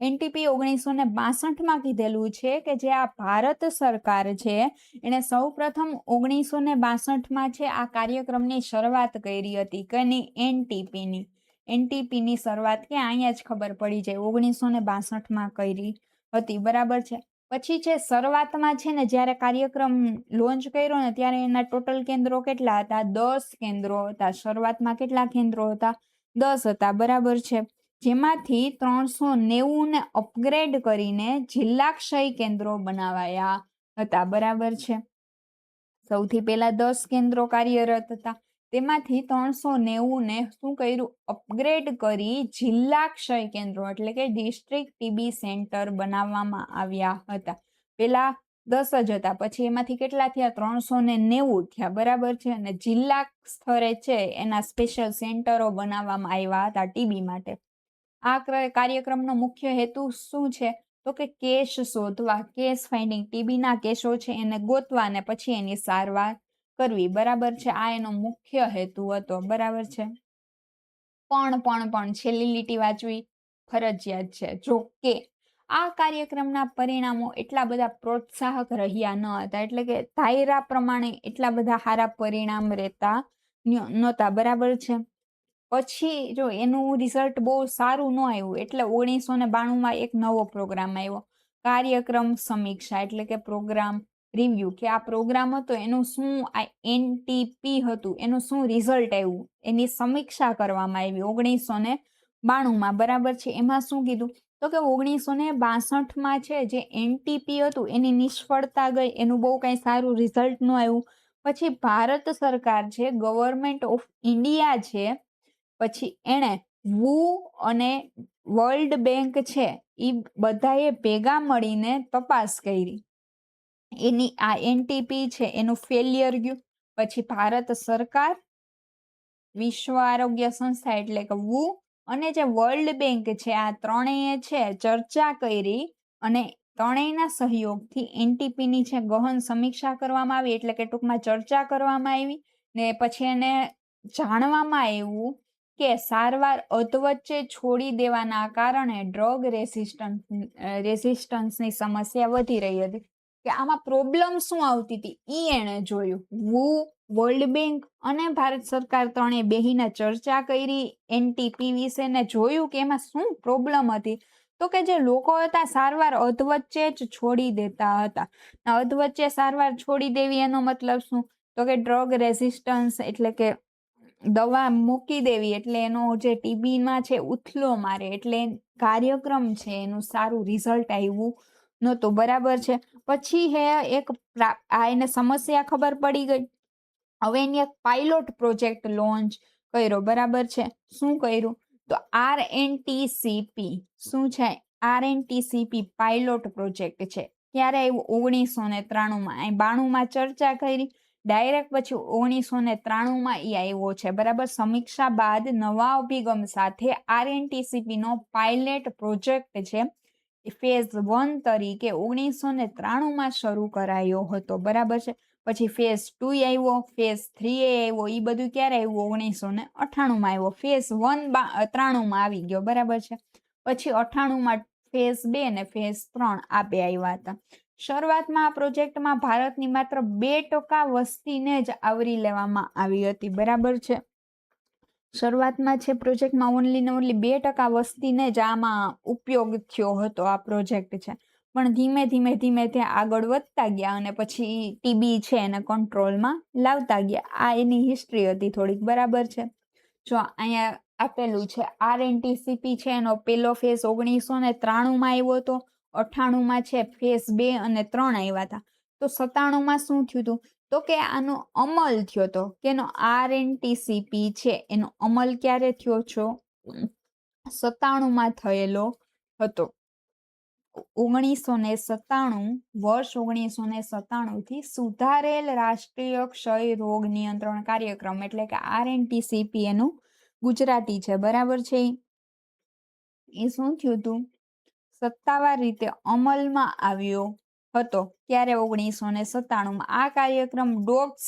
NTP 1962 કીધેલું છે કે જે આ ભારત સરકાર છે એને સૌ પ્રથમ 1962 છે આ કાર્યક્રમની શરૂઆત કરી હતી. કની? NTP ની શરૂઆત કે અહીંયા જ ખબર પડી જાય 1962 કરી હતી. બરાબર છે. પછી છે શરૂઆતમાં છે ને જ્યારે કાર્યક્રમ લોન્ચ કર્યો ને ત્યારે એના ટોટલ કેન્દ્રો કેટલા હતા? 10 કેન્દ્રો હતા. શરૂઆતમાં કેટલા કેન્દ્રો હતા? 10 હતા. બરાબર છે. જેમાંથી 390 ને અપગ્રેડ કરીને જિલ્લા ક્ષય કેન્દ્રો બનાવાયા હતા. બરાબર છે. સૌથી પહેલા 10 કેન્દ્રો કાર્યરત હતા, તેમાંથી 390 ને શું કર્યું? અપગ્રેડ કરી જિલ્લા ક્ષય કેન્દ્રો એટલે કે ડિસ્ટ્રિક્ટ ટીબી સેન્ટર બનાવવામાં આવ્યા હતા. પેલા 10 જ હતા, પછી એમાંથી કેટલા થયા? 390 થયા. બરાબર છે. અને જિલ્લા સ્તરે છે એના સ્પેશિયલ સેન્ટરો બનાવવામાં આવ્યા હતા ટીબી માટે. આ કાર્યક્રમનો મુખ્ય હેતુ શું છે? તો કે કેસ શોધવા, કેસ ફાઇન્ડિંગ. ટીબીના કેસો છે એને ગોતવા અને પછી એની સારવાર કરવી. બરાબર છે. આ એનો મુખ્ય હેતુ હતો. બરાબર છે. પણ છેલ્લી લીટી વાંચવી ફરજિયાત છે. જો કે આ કાર્યક્રમના પરિણામો એટલા બધા પ્રોત્સાહક રહ્યા ન હતા, એટલે કે ધાયરા પ્રમાણે એટલા બધા સારા પરિણામ રહેતા નહોતા. બરાબર છે. પછી જો એનું રિઝલ્ટ બહુ સારું ન આવ્યું એટલે 1992 એક નવો પ્રોગ્રામ આવ્યો, કાર્યક્રમ સમીક્ષા એટલે કે પ્રોગ્રામ રિવ્યુ. કે આ પ્રોગ્રામ હતો એનું શું, આ NTP હતું એનું શું રિઝલ્ટ આવ્યું એની સમીક્ષા કરવામાં આવી 1992. બરાબર છે. એમાં શું કીધું? તો કે 1962 છે જે NTP હતું એની નિષ્ફળતા ગઈ, એનું બહુ કઈ સારું રિઝલ્ટ ન આવ્યું. પછી ભારત સરકાર છે, ગવર્મેન્ટ ઓફ ઇન્ડિયા છે, પછી એણે વુ અને વર્લ્ડ બેંક છે એ બધાએ ભેગા મળીને તપાસ કરી. એની આ NTP છે એનું ફેલિયર ગયું. પછી ભારત સરકાર, વિશ્વ આરોગ્ય સંસ્થા એટલે કે વુ અને જે વર્લ્ડ બેંક છે, આ ત્રણેય છે ચર્ચા કરી અને ત્રણેયના સહયોગથી એનટીપીની છે ગહન સમીક્ષા કરવામાં આવી, એટલે કે ટૂંકમાં ચર્ચા કરવામાં આવી ને પછી એને જાણવામાં આવ્યું કે સારવાર અધવચ્ચે છોડી દેવાના કારણે ડ્રગ રેસિસ્ટન્સની સમસ્યા વધી રહી હતી, કે આમાં પ્રોબ્લેમ શું આવતી હતી ઈ એણે જોયું. વર્લ્ડ બેંક અને ભારત સરકાર ત્રણે બેહીને ચર્ચા કરી એનટીપી વિશે ને જોયું કે એમાં શું પ્રોબ્લેમ હતી. તો કે જે લોકો હતા સારવાર અધવચ્ચે જ છોડી દેતા હતા. અધવચ્ચે સારવાર છોડી દેવી એનો મતલબ શું? તો કે ડ્રગ રેસિસ્ટન્સ એટલે કે દવા મૂકી દેવી, એટલે એનો જે ટીબીમાં છે ઉથલો મારે, એટલે કાર્યક્રમ છે એનું સારું રિઝલ્ટ આવ્યું નહોતું. બરાબર છે. પછી હે એક એને સમસ્યા ખબર પડી ગઈ. હવે એની એક પાયલોટ પ્રોજેક્ટ લોન્ચ કર્યો. બરાબર છે. શું કર્યું? તો RNTCP શું છે? RNTCP પાયલોટ પ્રોજેક્ટ છે. ક્યારે આવ્યું? 1993માં. 92માં ચર્ચા કરી, ડાયરેક્ટ પછી 1993માં એ આવ્યો છે. બરાબર. સમીક્ષા બાદ નવા અભિગમ સાથે RNTCP નો પાયલેટ પ્રોજેક્ટ છે ફેઝ 1 તરીકે 1993માં શરૂ કરાયો હતો. બરાબર છે. પછી ફેઝ 2 આવ્યો, ફેઝ 3 આવ્યો. એ બધું ક્યારે આવ્યું? 1998માં આવ્યો. ફેઝ 1 93માં આવી ગયો. બરાબર છે. પછી 98માં ફેઝ 2 ને ફેઝ 3 આ બે આવ્યા હતા. શરૂઆતમાં આ પ્રોજેક્ટમાં ભારતની માત્ર 2% વસ્તીને જ આવરી લેવામાં આવી હતી. બરાબર છે. શરૂઆતમાં છે પ્રોજેક્ટમાં ઓનલી ને ઓનલી 2% વસ્તીને જ આમાં ઉપયોગ થયો હતો. આ પ્રોજેક્ટ છે પણ ધીમે ધીમે આગળ વધતા ગયા અને પછી ટીબી છે એને કંટ્રોલમાં લાવતા ગયા. આ એની હિસ્ટ્રી હતી થોડીક. બરાબર છે. જો અહીંયા આપેલું છે RNTCP છે એનો પેલો ફેઝ 1993માં આવ્યો હતો. 98માં છે ફેઝ 2 અને 3 આવ્યા હતા. તો 97માં શું થયું હતું? તો કે આનો અમલ થયો હતો. કેનો? RNTCP છે એનો અમલ ક્યારે થયો છો? 97માં થયેલો હતો. 1997 વર્ષ 1997 થી સુધારેલ રાષ્ટ્રીય ક્ષય રોગ નિયંત્રણ કાર્યક્રમ એટલે કે RNTCP એનું ગુજરાતી છે. બરાબર છે. એ શું થયું હતું? સત્તાવાર રીતે અમલમાં આવ્યો હતો. ક્યારે? 1997માં. આ કાર્યક્રમ ડોટ્સ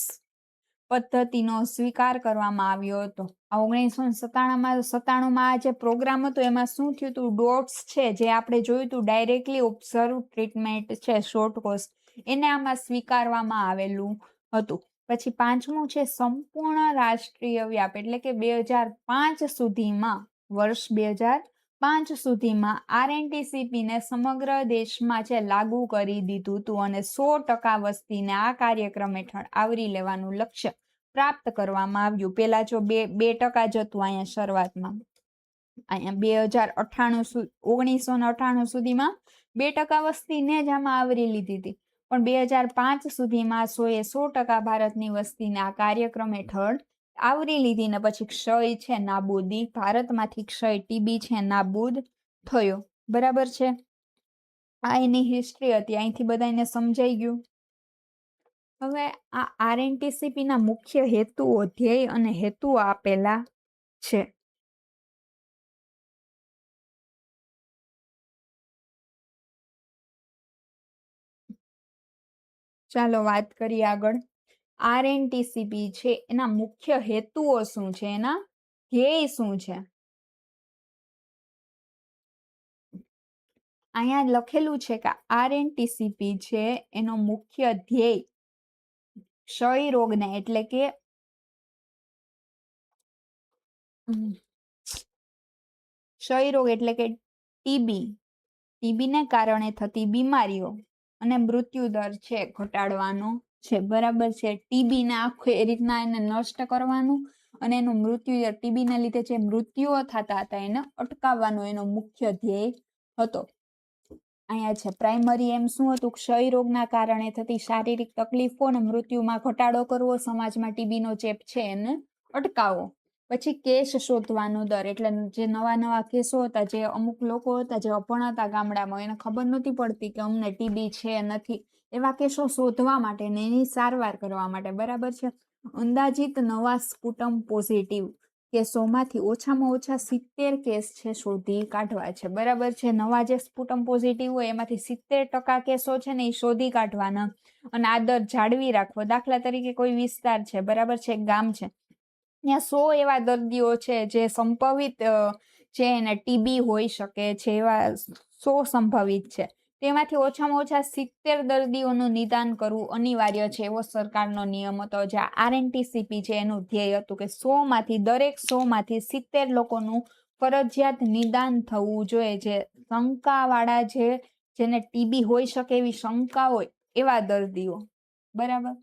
પદ્ધતિનો સ્વીકાર કરવામાં આવ્યો હતો. 1997માં આ જે પ્રોગ્રામ હતો એમાં શું થયું હતું? ડોટ્સ છે જે આપણે જોયું હતું ડાયરેક્ટલી ઓબ્ઝર્વ ટ્રીટમેન્ટ છે શોર્ટ કોર્સ, એને આમાં સ્વીકારવામાં આવેલું હતું. પછી 5મું છે સંપૂર્ણ રાષ્ટ્રીય વ્યાપ એટલે કે 2005 સુધીમાં, વર્ષ 2005 સુધીમાં RNTCP ને સમગ્ર દેશમાં છે લાગુ કરી દીધું હતું અને 100% વસ્તીને આ કાર્યક્રમ હેઠળ આવરી લેવાનું લક્ષ્ય પ્રાપ્ત કરવામાં આવ્યું. પેલા જો 2% જ હતું અહીંયા શરૂઆતમાં. અહીંયા 1998 સુધીમાં 2% વસ્તીને જ આમાં આવરી લીધી હતી. પણ 2005 સુધીમાં 100% ભારતની વસ્તીને આ કાર્યક્રમ હેઠળ આવરી લીધી ને પછી ક્ષય છે નાબૂદી, ભારતમાંથી ક્ષય ટીબી છે નાબૂદ થયો. બરાબર છે. આ એની હિસ્ટ્રી હતી. અહીંથી બધાને સમજાઈ ગયું. હવે આ RNTCP ના મુખ્ય હેતુઓ, ધ્યેય અને હેતુઓ આપેલા છે. ચાલો વાત કરીએ આગળ. RNTCP છે એના મુખ્ય હેતુઓ શું છે? એના ધ્યેય શું છે? અહીંયા લખેલું છે કે RNTCP છે એનો મુખ્ય ધ્યેય ક્ષય રોગને એટલે કે ક્ષય રોગ એટલે કે ટીબીને કારણે થતી બીમારીઓ અને મૃત્યુ દર છે ઘટાડવાનો છે. બરાબર છે. ટીબીને આખું એ રીતના એને નષ્ટ કરવાનું અને એનું મૃત્યુ દર, ટીબીના લીધે જે મૃત્યુઓ થતા હતા એને અટકાવવાનો એનો મુખ્ય ધ્યેય હતો. અહીંયા છે પ્રાઇમરી એમ શું હતું? ક્ષય રોગના કારણે થતી શારીરિક તકલીફો અને મૃત્યુમાં ઘટાડો કરવો, સમાજમાં ટીબીનો ચેપ છે એને અટકાવવો. પછી કેસ શોધવાનો દર એટલે જે નવા કેસો હતા, જે અમુક લોકો હતા જે અભણ હતા ગામડામાં, એને ખબર નહોતી પડતી કે અમને ટીબી છે નથી, એવા કેસો શોધવા માટે ને એની સારવાર કરવા માટે. બરાબર છે. અંદાજિત નવા સ્પુટમ પોઝિટિવ કેસોમાંથી ઓછામાં ઓછા 70 કેસ છે શોધી કાઢવા છે, બરાબર છે. નવા જે સ્પુટમ પોઝિટિવ હોય એમાંથી 70% કેસો છે ને એ શોધી કાઢવાના અને આ દર જાળવી રાખવો. દાખલા તરીકે કોઈ વિસ્તાર છે, બરાબર છે, ગામ છે, ત્યાં 100 એવા દર્દીઓ છે જે સંભવિત છે એને ટીબી હોઈ શકે છે, એવા 100 સંભવિત છે. તેમાંથી ઓછામાં ઓછા 70 દર્દીઓનું નિદાન કરવું અનિવાર્ય છે, એવો સરકારનો નિયમ હતો. જે RNTCP છે એનું ધ્યેય હતું કે 100 માંથી દરેક 100 માંથી 70 લોકોનું ફરજિયાત નિદાન થવું જોઈએ. જે શંકાવાળા જેને ટીબી હોઈ શકે એવી શંકા હોય એવા દર્દીઓ, બરાબર.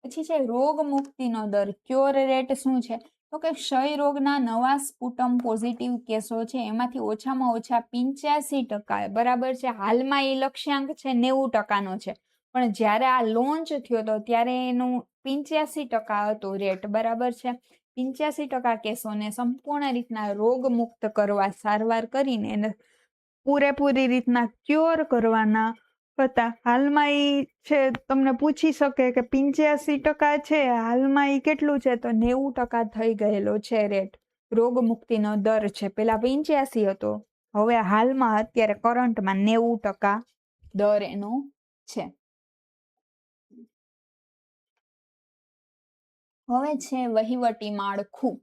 પછી છે રોગ મુક્તિનો દર, ક્યોર રેટ શું છે? તો કે ક્ષય રોગના નવા સ્પુટમ પોઝિટિવ કેસો છે એમાંથી ઓછામાં ઓછા 85%, બરાબર છે. હાલમાં એ લક્ષ્યાંક છે 90%નો છે, પણ જ્યારે આ લોન્ચ થયો હતો ત્યારે એનું 85% હતો રેટ, બરાબર છે. 85% કેસોને સંપૂર્ણ રીતના રોગ મુક્ત કરવા, સારવાર કરીને એને પૂરેપૂરી રીતના ક્યોર કરવાના હતા. હાલમાં ઈ છે તમને પૂછી શકે કે 85% છે, હાલમાં ઈ કેટલું છે? તો 90% થઈ ગયેલો છે રેટ. રોગ મુક્તિનો દર છે પેલા 85 હતો, હવે હાલમાં અત્યારે કરંટમાં 90% દર એનો છે. હવે છે વહીવટી માળખું.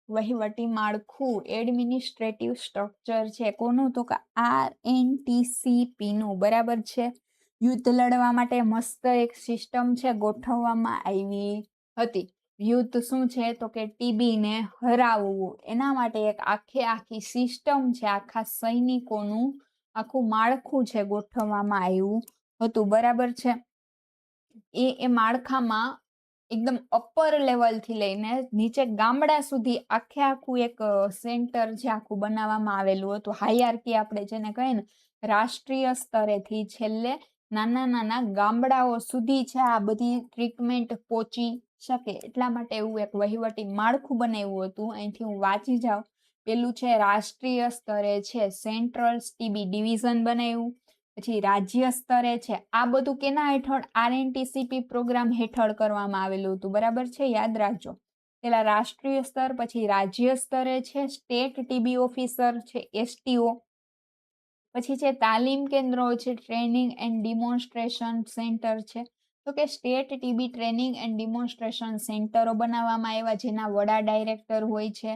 વહીવટી માળખું, એડમિનિસ્ટ્રેટિવ સ્ટ્રક્ચર છે કોનું? તો કે RNTCP નું, બરાબર છે. યુદ્ધ લડવા માટે મસ્ત એક સિસ્ટમ છે ગોઠવવામાં આવી હતી. યુદ્ધ શું છે? તો કે ટીબી ને હરાવવું, એના માટે એક આખી સિસ્ટમ છે, આખા સૈનિકોનું આખું માળખું છે ગોઠવવામાં આવ્યું હતું, બરાબર છે. એ માળખામાં એકદમ અપર લેવલ થી લઈને નીચે ગામડા સુધી આખું એક સેન્ટર છે આખું બનાવવામાં આવેલું હતું. હાયરાર્કી આપણે જેને કહીએ ને, રાષ્ટ્રીય સ્તરેથી છેલ્લે નાના ગામડાઓ સુધી છે આ બધી ટ્રીટમેન્ટ પહોંચી શકે, એટલા માટે એવું એક વહીવટી માળખું બનાવ્યું હતું. અહીંથી હું વાંચી જાઉં. પેલું છે રાષ્ટ્રીય સ્તરે છે સેન્ટ્રલ ટીબી ડિવિઝન બનાવ્યું. પછી રાજ્ય સ્તરે છે આ બધું કેના હેઠળ? RNTCP પ્રોગ્રામ હેઠળ કરવામાં આવેલું હતું, બરાબર છે, યાદ રાખજો. પેલા રાષ્ટ્રીય સ્તર, પછી રાજ્ય સ્તરે છે સ્ટેટ ટીબી ઓફિસર છે STO. પછી છે તાલીમ કેન્દ્રો છે, ટ્રેનિંગ એન્ડ ડિમોન્સ્ટ્રેશન સેન્ટર છે. તો કે સ્ટેટ ટીબી ટ્રેનિંગ એન્ડ ડિમોન્સ્ટ્રેશન સેન્ટરો બનાવવામાં આવ્યા, જેના વડા ડાયરેક્ટર હોય છે.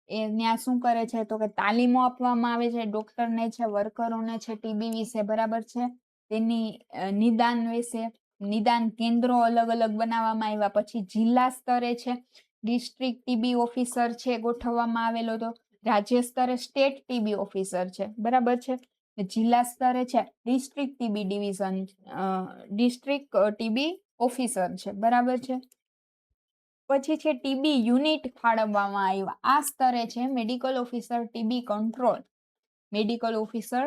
એ ત્યાં શું કરે છે? તો કે તાલીમો આપવામાં આવે છે ડોક્ટરને છે, વર્કરોને છે ટીબી વિશે, બરાબર છે. તેની નિદાન વિશે નિદાન કેન્દ્રો અલગ અલગ બનાવવામાં આવ્યા. પછી જિલ્લા સ્તરે છે ડિસ્ટ્રિક્ટ ટીબી ઓફિસર છે ગોઠવવામાં આવેલો હતો. રાજ્ય સ્તરે સ્ટેટ ટીબી ઓફિસર છે, બરાબર છે. જિલ્લા સ્તરે છે district TB division, district TB officer છે, બરાબર છે. પછી છે ટીબી યુનિટ ફાળવવામાં આવ્યા. આ સ્તરે છે medical officer TB control, medical officer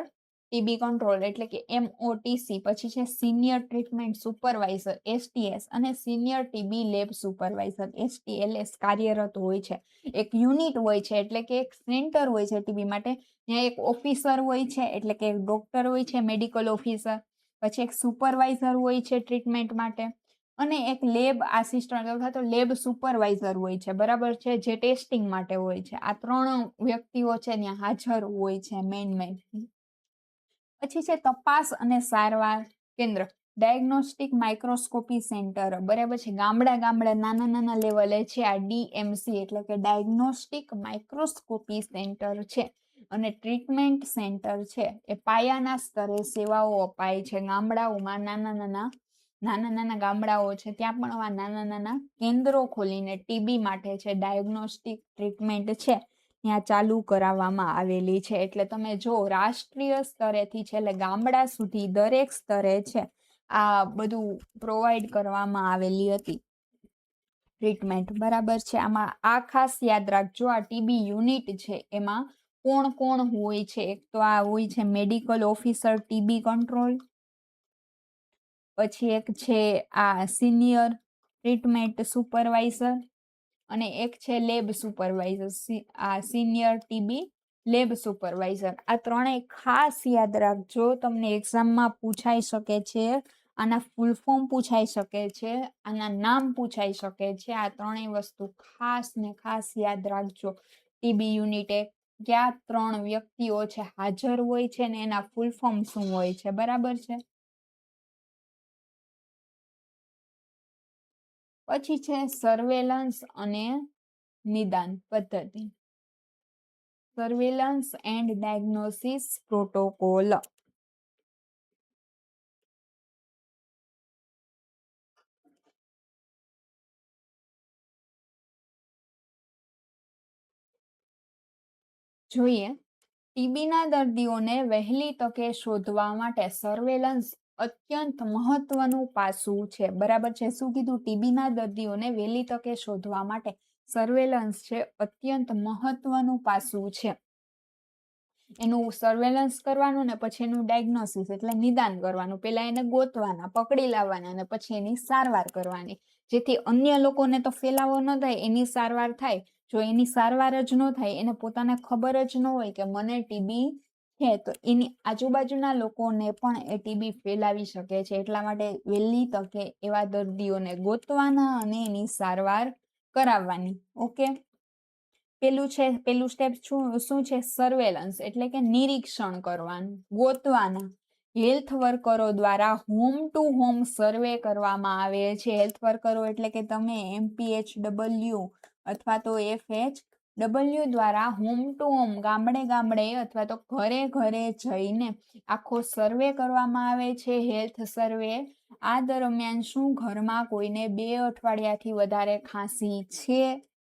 TB control એટલે કે MOTC. પછી છે સિનિયર ટ્રીટમેન્ટ સુપરવાઇઝર STS અને senior TB lab supervisor STLS કાર્યરત હોય છે. એક યુનિટ હોય છે એટલે કે એક સેન્ટર હોય છે ટીબી માટે, ત્યાં એક ઓફિસર હોય છે એટલે કે એક ડોક્ટર હોય છે મેડિકલ ઓફિસર, પછી એક સુપરવાઇઝર હોય છે ટ્રીટમેન્ટ માટે, અને એક લેબ આસિસ્ટન્ટ અથવા તો લેબ સુપરવાઇઝર હોય છે, બરાબર છે, જે ટેસ્ટિંગ માટે હોય છે. આ 3 વ્યક્તિઓ છે ત્યાં હાજર હોય છે મેઇન. પછી છે તપાસ અને સારવાર કેન્દ્ર, ડાયગ્નોસ્ટિક માઇક્રોસ્કોપી સેન્ટર, બરાબર છે. ગામડા નાના લેવલે છે આ DMC એટલે કે ડાયગ્નોસ્ટિક માઇક્રોસ્કોપી સેન્ટર છે. અને ટ્રીટમેન્ટ સેન્ટર છે એ પાયાના સ્તરે સેવાઓ અપાય છે ગામડાઓમાં. નાના ગામડાઓ છે ત્યાં પણ આવા નાના કેન્દ્રો ખોલીને ટીબી માટે છે ડાયગ્નોસ્ટિક ટ્રીટમેન્ટ છે ત્યાં ચાલુ કરાવવામાં આવેલી છે. એટલે તમે જો રાષ્ટ્રીય સ્તરેથી છે એટલે ગામડા સુધી દરેક સ્તરે છે આ બધું પ્રોવાઈડ કરવામાં આવેલી હતી ટ્રીટમેન્ટ, બરાબર છે. આમાં આ ખાસ યાદ રાખજો, આ ટીબી યુનિટ છે એમાં કોણ હોય છે? એક તો આ હોય છે મેડિકલ ઓફિસર ટીબી કંટ્રોલ, પછી એક છે આ સિનિયર ટ્રીટમેન્ટ સુપરવાઇઝર, અને એક છે લેબ સુપરવાઇઝર, આ સિનિયર ટીબી લેબ સુપરવાઇઝર. આ ત્રણેય ખાસ યાદ રાખજો, તમને એક્ઝામમાં પૂછાઈ શકે છે આના ફૂલ ફોર્મ પૂછાઈ શકે છે, આના નામ પૂછાઈ શકે છે. આ ત્રણેય વસ્તુ ખાસ ને ખાસ યાદ રાખજો. ટીબી યુનિટે કયા 3 વ્યક્તિઓ છે હાજર હોય છે ને એના ફૂલ ફોર્મ શું હોય છે, બરાબર છે. પછી છે સર્વેલન્સ અને નિદાન પદ્ધતિ. Surveillance and diagnosis protocol. જોઈએ, ટીબીના દર્દીઓને વહેલી તકે શોધવા માટે સર્વેલન્સ અત્યંત મહત્વનું પાસું છે, બરાબર છે. શું કીધું? ટીબીના દર્દીઓને વહેલી તકે શોધવા માટે સર્વેલન્સ છે અત્યંત મહત્વનું પાસું છે. એનું સર્વેલન્સ કરવાનું ને પછી એનું ડાયગ્નોસિસ એટલે નિદાન કરવાનું. પેલા એને ગોતવાના, પકડી લાવવાના અને પછી એની સારવાર કરવાની, જેથી અન્ય લોકોને તો ફેલાવો ન થાય, એની સારવાર થાય. જો એની સારવાર જ ન થાય, એને પોતાને ખબર જ ન હોય કે મને ટીબી છે, તો એની આજુબાજુના લોકોને પણ એ ટીબી ફેલાવી શકે છે. એટલા માટે વહેલી તકે એવા દર્દીઓને ગોતવાના અને એની સારવાર કરાવવાની. ઓકે, પેલું સ્ટેપ શું છે? સર્વેલન્સ એટલે કે નિરીક્ષણ કરવાનું, ગોતવાના. હેલ્થ વર્કરો દ્વારા હોમ ટુ હોમ સર્વે કરવામાં આવે છે. હેલ્થ વર્કરો એટલે કે તમે MPHW અથવા તો FHW દ્વારા હોમ ટુ હોમ, ગામડે ગામડે અથવા તો ઘરે ઘરે જઈને આખો સર્વે કરવામાં આવે છે, હેલ્થ સર્વે. આ દરમિયાન શું ઘરમાં કોઈને 2 અઠવાડિયાથી વધારે ખાંસી છે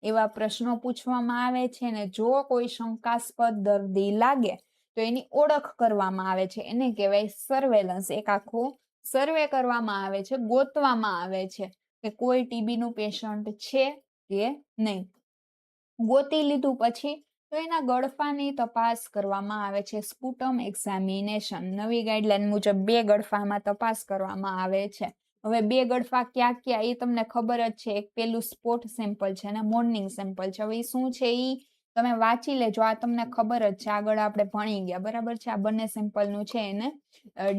એવા પ્રશ્નો પૂછવામાં આવે છે, ને જો કોઈ શંકાસ્પદ દર્દી લાગે તો એની ઓળખ કરવામાં આવે છે. એને કહેવાય સર્વેલન્સ. એક આખો સર્વે કરવામાં આવે છે, ગોતવામાં આવે છે કે કોઈ ટીબી નું પેશન્ટ છે કે નહીં. ગોતી લીધું પછી તો એના ગળફાની તપાસ કરવામાં આવે છે, સ્પુટમ એક્ઝામિનેશન. નવી ગાઈડલાઈન મુજબ 2 ગળફામાં તપાસ કરવામાં આવે છે. હવે 2 ગળફા ક્યાં ક્યાં એ તમને ખબર જ છે. એક પેલું સ્પોટ સેમ્પલ છે અને મોર્નિંગ સેમ્પલ છે. હવે શું છે એ તમે વાંચી લેજો, આ તમને ખબર જ છે, આગળ આપણે ભણી ગયા, બરાબર છે. આ બંને સેમ્પલનું છે એને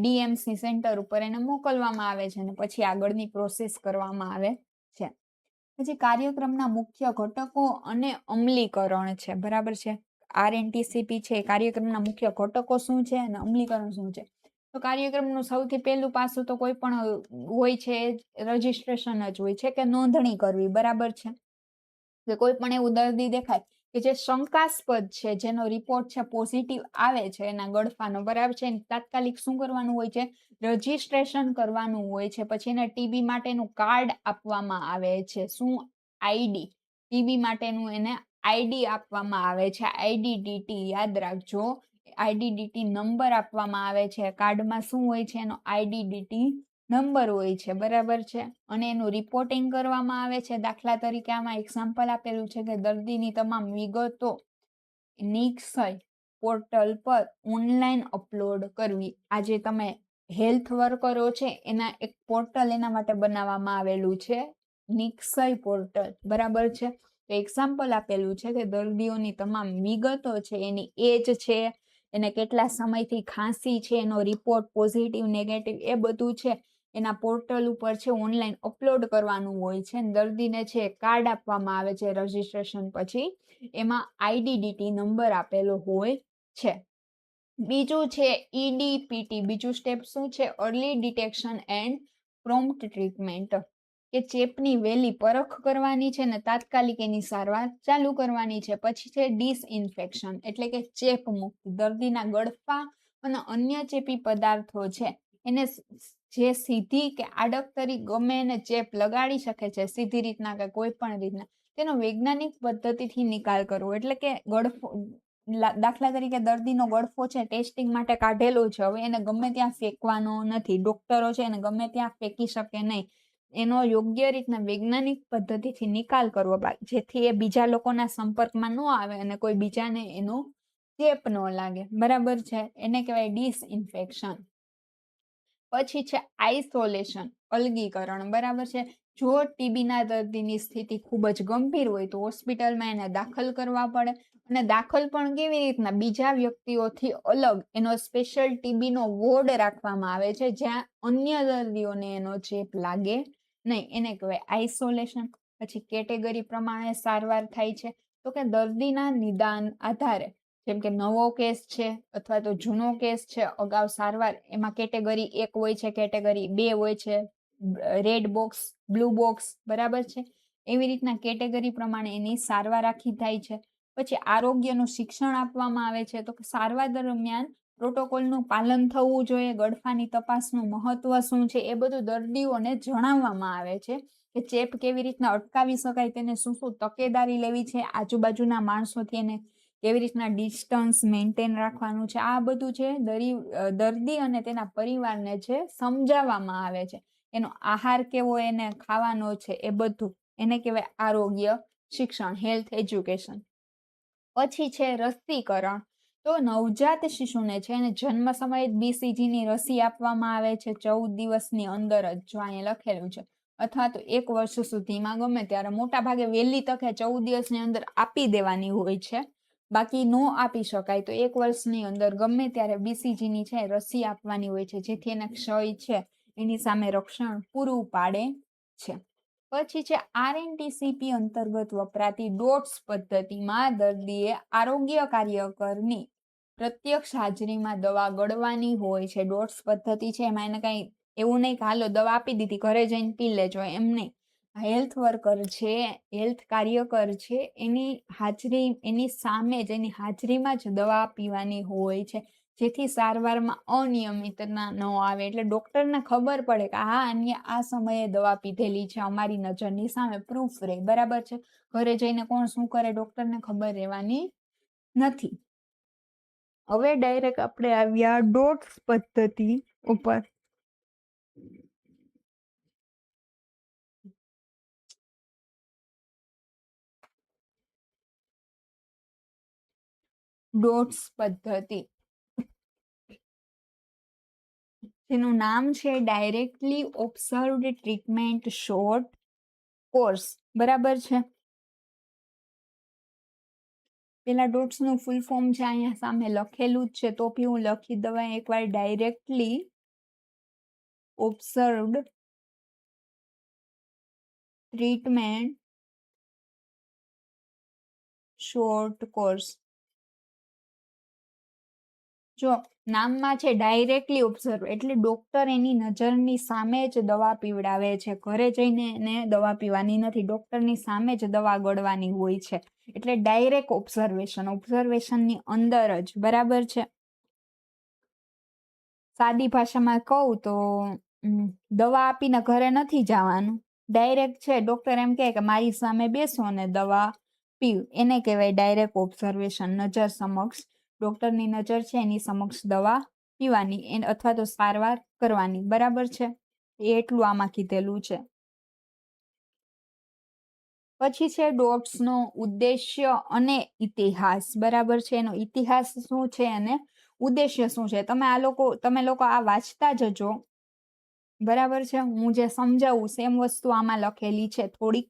DMC સેન્ટર ઉપર એને મોકલવામાં આવે છે અને પછી આગળની પ્રોસેસ કરવામાં આવે છે. પછી કાર્યક્રમના મુખ્ય ઘટકો અને અમલીકરણ છે, બરાબર છે. RNTCP છે, કાર્યક્રમના મુખ્ય ઘટકો શું છે અને અમલીકરણ શું છે. તો કાર્યક્રમનું સૌથી પહેલું પાસું તો કોઈ પણ હોય છે રજીસ્ટ્રેશન જ હોય છે, કે નોંધણી કરવી, બરાબર છે. કે કોઈ પણ એવું દર્દી દેખાય કે જે શંકાસ્પદ છે, જેનો રિપોર્ટ છે પોઝિટિવ આવે છે એના ગળફાનો, બરાબર છે, તાત્કાલિક શું કરવાનું હોય છે? રજીસ્ટ્રેશન કરવાનું હોય છે. પછી એને ટીબી માટેનું કાર્ડ આપવામાં આવે છે. શું? આઈડી. ટીબી માટેનું એને આઈડી આપવામાં આવે છે, IDDT. યાદ રાખજો, IDDT નંબર આપવામાં આવે છે. કાર્ડમાં શું હોય છે? એનો IDDT નંબર હોય છે, બરાબર છે. અને એનું રિપોર્ટિંગ કરવામાં આવે છે. દાખલા તરીકે આમાં એક્ઝામ્પલ આપેલું છે કે દર્દીની તમામ વિગતો નિક્ષય પોર્ટલ પર ઓનલાઈન અપલોડ કરવી. આજે તમે હેલ્થ વર્કરો છે એના એક પોર્ટલ એના માટે બનાવવામાં આવેલું છે, નિક્ષય પોર્ટલ, બરાબર છે. તો એક્ઝામ્પલ આપેલું છે કે દર્દીઓની તમામ વિગતો છે, એની એજ છે, એને કેટલા સમયથી ખાંસી છે, એનો રિપોર્ટ પોઝિટિવ નેગેટિવ એ બધું છે એના પોર્ટલ ઉપર છે ઓનલાઈન અપલોડ કરવાનું હોય છે. દર્દીને છે કાર્ડ આપવામાં આવે છે રજીસ્ટ્રેશન પછી, એમાં IDDT નંબર આપેલો હોય છે. બીજું છે EDPT. બીજું સ્ટેપ શું છે? Early detection and prompt treatment, કે ચેપની વહેલી પરખ કરવાની છે ને તાત્કાલિક એની સારવાર ચાલુ કરવાની છે. પછી છે ડિસઇન્ફેક્શન એટલે કે ચેપ મુક્તિ. દર્દીના ગળફા અને અન્ય ચેપી પદાર્થો છે એને જે સીધી કે આડકતરી ગમે એને ચેપ લગાડી શકે છે, સીધી રીતના કે કોઈ પણ રીતના, તેનો વૈજ્ઞાનિક પદ્ધતિથી નિકાલ કરવો. એટલે કે ગળફો, દાખલા તરીકે દર્દીનો ગળફો છે ટેસ્ટિંગ માટે કાઢેલો છે, હવે એને ગમે ત્યાં ફેંકવાનો નથી. ડોક્ટરો છે એને ગમે ત્યાં ફેંકી શકે નહીં. એનો યોગ્ય રીતના વૈજ્ઞાનિક પદ્ધતિથી નિકાલ કરવો, જેથી એ બીજા લોકોના સંપર્કમાં ન આવે અને કોઈ બીજાને એનો ચેપ ન લાગે, બરાબર છે. એને કહેવાય ડિસઇન્ફેક્શન. પછી છે આઇસોલેશન, અલગીકરણ, બરાબર છે. જો ટીબીના દર્દીની સ્થિતિ ખૂબ જ ગંભીર હોય તો હોસ્પિટલમાં એને દાખલ કરવા પડે, અને દાખલ પણ કેવી રીતના, બીજા વ્યક્તિઓથી અલગ એનો સ્પેશિયલ ટીબીનો વોર્ડ રાખવામાં આવે છે જ્યાં અન્ય દર્દીઓને એનો ચેપ લાગે નહીં, એને કહેવાય આઇસોલેશન. પછી કેટેગરી પ્રમાણે સારવાર થાય છે, તો કે દર્દીના નિદાન આધારે, જેમ કે નવો કેસ છે અથવા તો જૂનો કેસ છે, અગાઉ સારવાર એમાં કેટેગરી 1 હોય છે, કેટેગરી 2 હોય છે, રેડ બોક્સ, બ્લુ બોક્સ, બરાબર છે. એવી રીતના કેટેગરી પ્રમાણે એની સારવાર આખી થાય છે. પછી આરોગ્યનું શિક્ષણ આપવામાં આવે છે, તો કે સારવાર દરમિયાન પ્રોટોકોલનું પાલન થવું જોઈએ, ગળફાની તપાસનું મહત્વ શું છે એ બધું દર્દીઓને જણાવવામાં આવે છે, કે ચેપ કેવી રીતના અટકાવી શકાય, તેને શું શું તકેદારી લેવી છે, આજુબાજુના માણસોથી એને કેવી રીતના ડિસ્ટન્સ મેન્ટેન રાખવાનું છે, આ બધું છે દર્દી અને તેના પરિવારને છે સમજાવવામાં આવે છે. એનો આહાર કેવો એને ખાવાનો છે એ બધું, એને કહેવાય આરોગ્ય શિક્ષણ, હેલ્થ એજ્યુકેશન. પછી છે રસીકરણ. તો નવજાત શિશુને છે એને જન્મ સમયે BCG ની રસી આપવામાં આવે છે 14 દિવસની અંદર જ, જો અહીંયા લખેલું છે, અથવા તો 1 વર્ષ સુધીમાં ગમે ત્યારે, મોટા ભાગે વહેલી તકે 14 દિવસની અંદર આપી દેવાની હોય છે, બાકી નો આપી શકાય તો 1 વર્ષની અંદર ગમે ત્યારે BCG ની છે રસી આપવાની હોય છે, જેથી એને ક્ષય છે એની સામે રક્ષણ પૂરું પાડે છે. પછી છે RNTCP અંતર્ગત વપરાતી ડોટ્સ પદ્ધતિમાં દર્દીએ આરોગ્ય કાર્યકરની પ્રત્યક્ષ હાજરીમાં દવા ગળવાની હોય છે. ડોટ્સ પદ્ધતિ છે એમાં એને કઈ એવું નહીં કે હાલો દવા આપી દીધી ઘરે જઈને પી લેજો, એમ નહીં. હેલ્થ વર્કર છે, હેલ્થ કાર્યકર છે, એની હાજરી, એની સામે જ, એની હાજરીમાં જ દવા પીવાની હોય છે, જેથી સારવારમાં અનિયમિતતા ન આવે. એટલે ડોક્ટરને ખબર પડે કે હા અન્ય આ સમયે દવા પીધેલી છે, અમારી નજરની સામે પ્રૂફ રહે, બરાબર છે. ઘરે જઈને કોણ શું કરે ડોક્ટરને ખબર રહેવાની નથી. હવે ડાયરેક્ટ આપણે આવ્યા ડોટ્સ પદ્ધતિ ઉપર. ડોટ્સ પદ્ધતિ, જેનું નામ છે directly observed treatment short course, બરાબર છે. પેલા ડોટ્સ નું ફૂલ ફોર્મ છે અહીંયા સામે લખેલું જ છે, તો બી હું લખી દઉં એકવાર, directly observed treatment short course. જો નામમાં છે ડાયરેક્ટલી ઓબ્ઝર્વ, એટલે ડોક્ટર એની નજરની સામે જ દવા પીવડાવે છે, ઘરે જઈને એને દવા પીવાની નથી, ડોક્ટરની સામે જ દવા ગળવાની હોય છે, એટલે ડાયરેક્ટ ઓબ્ઝર્વેશન, ઓબ્ઝર્વેશનની અંદર જ, બરાબર છે. સાદી ભાષામાં કહું તો દવા આપીને ઘરે નથી જવાનું, ડાયરેક્ટ છે ડોક્ટર એમ કહે કે મારી સામે બેસો અને દવા પીવ, એને કહેવાય ડાયરેક્ટ ઓબ્ઝર્વેશન. નજર સમક્ષ, ડોક્ટરની નજર છે એની સમક્ષ દવા પીવાની અથવા તો સારવાર કરવાની, બરાબર છે. એટલું આમાં કીધેલું છે. પછી છે ડોટ્સનો ઉદ્દેશ્ય અને ઇતિહાસ, બરાબર છે. એનો ઇતિહાસ શું છે અને ઉદ્દેશ્ય શું છે, તમે લોકો આ વાંચતા જજો, બરાબર છે. હું જે સમજાવું સેમ વસ્તુ આમાં લખેલી છે, થોડીક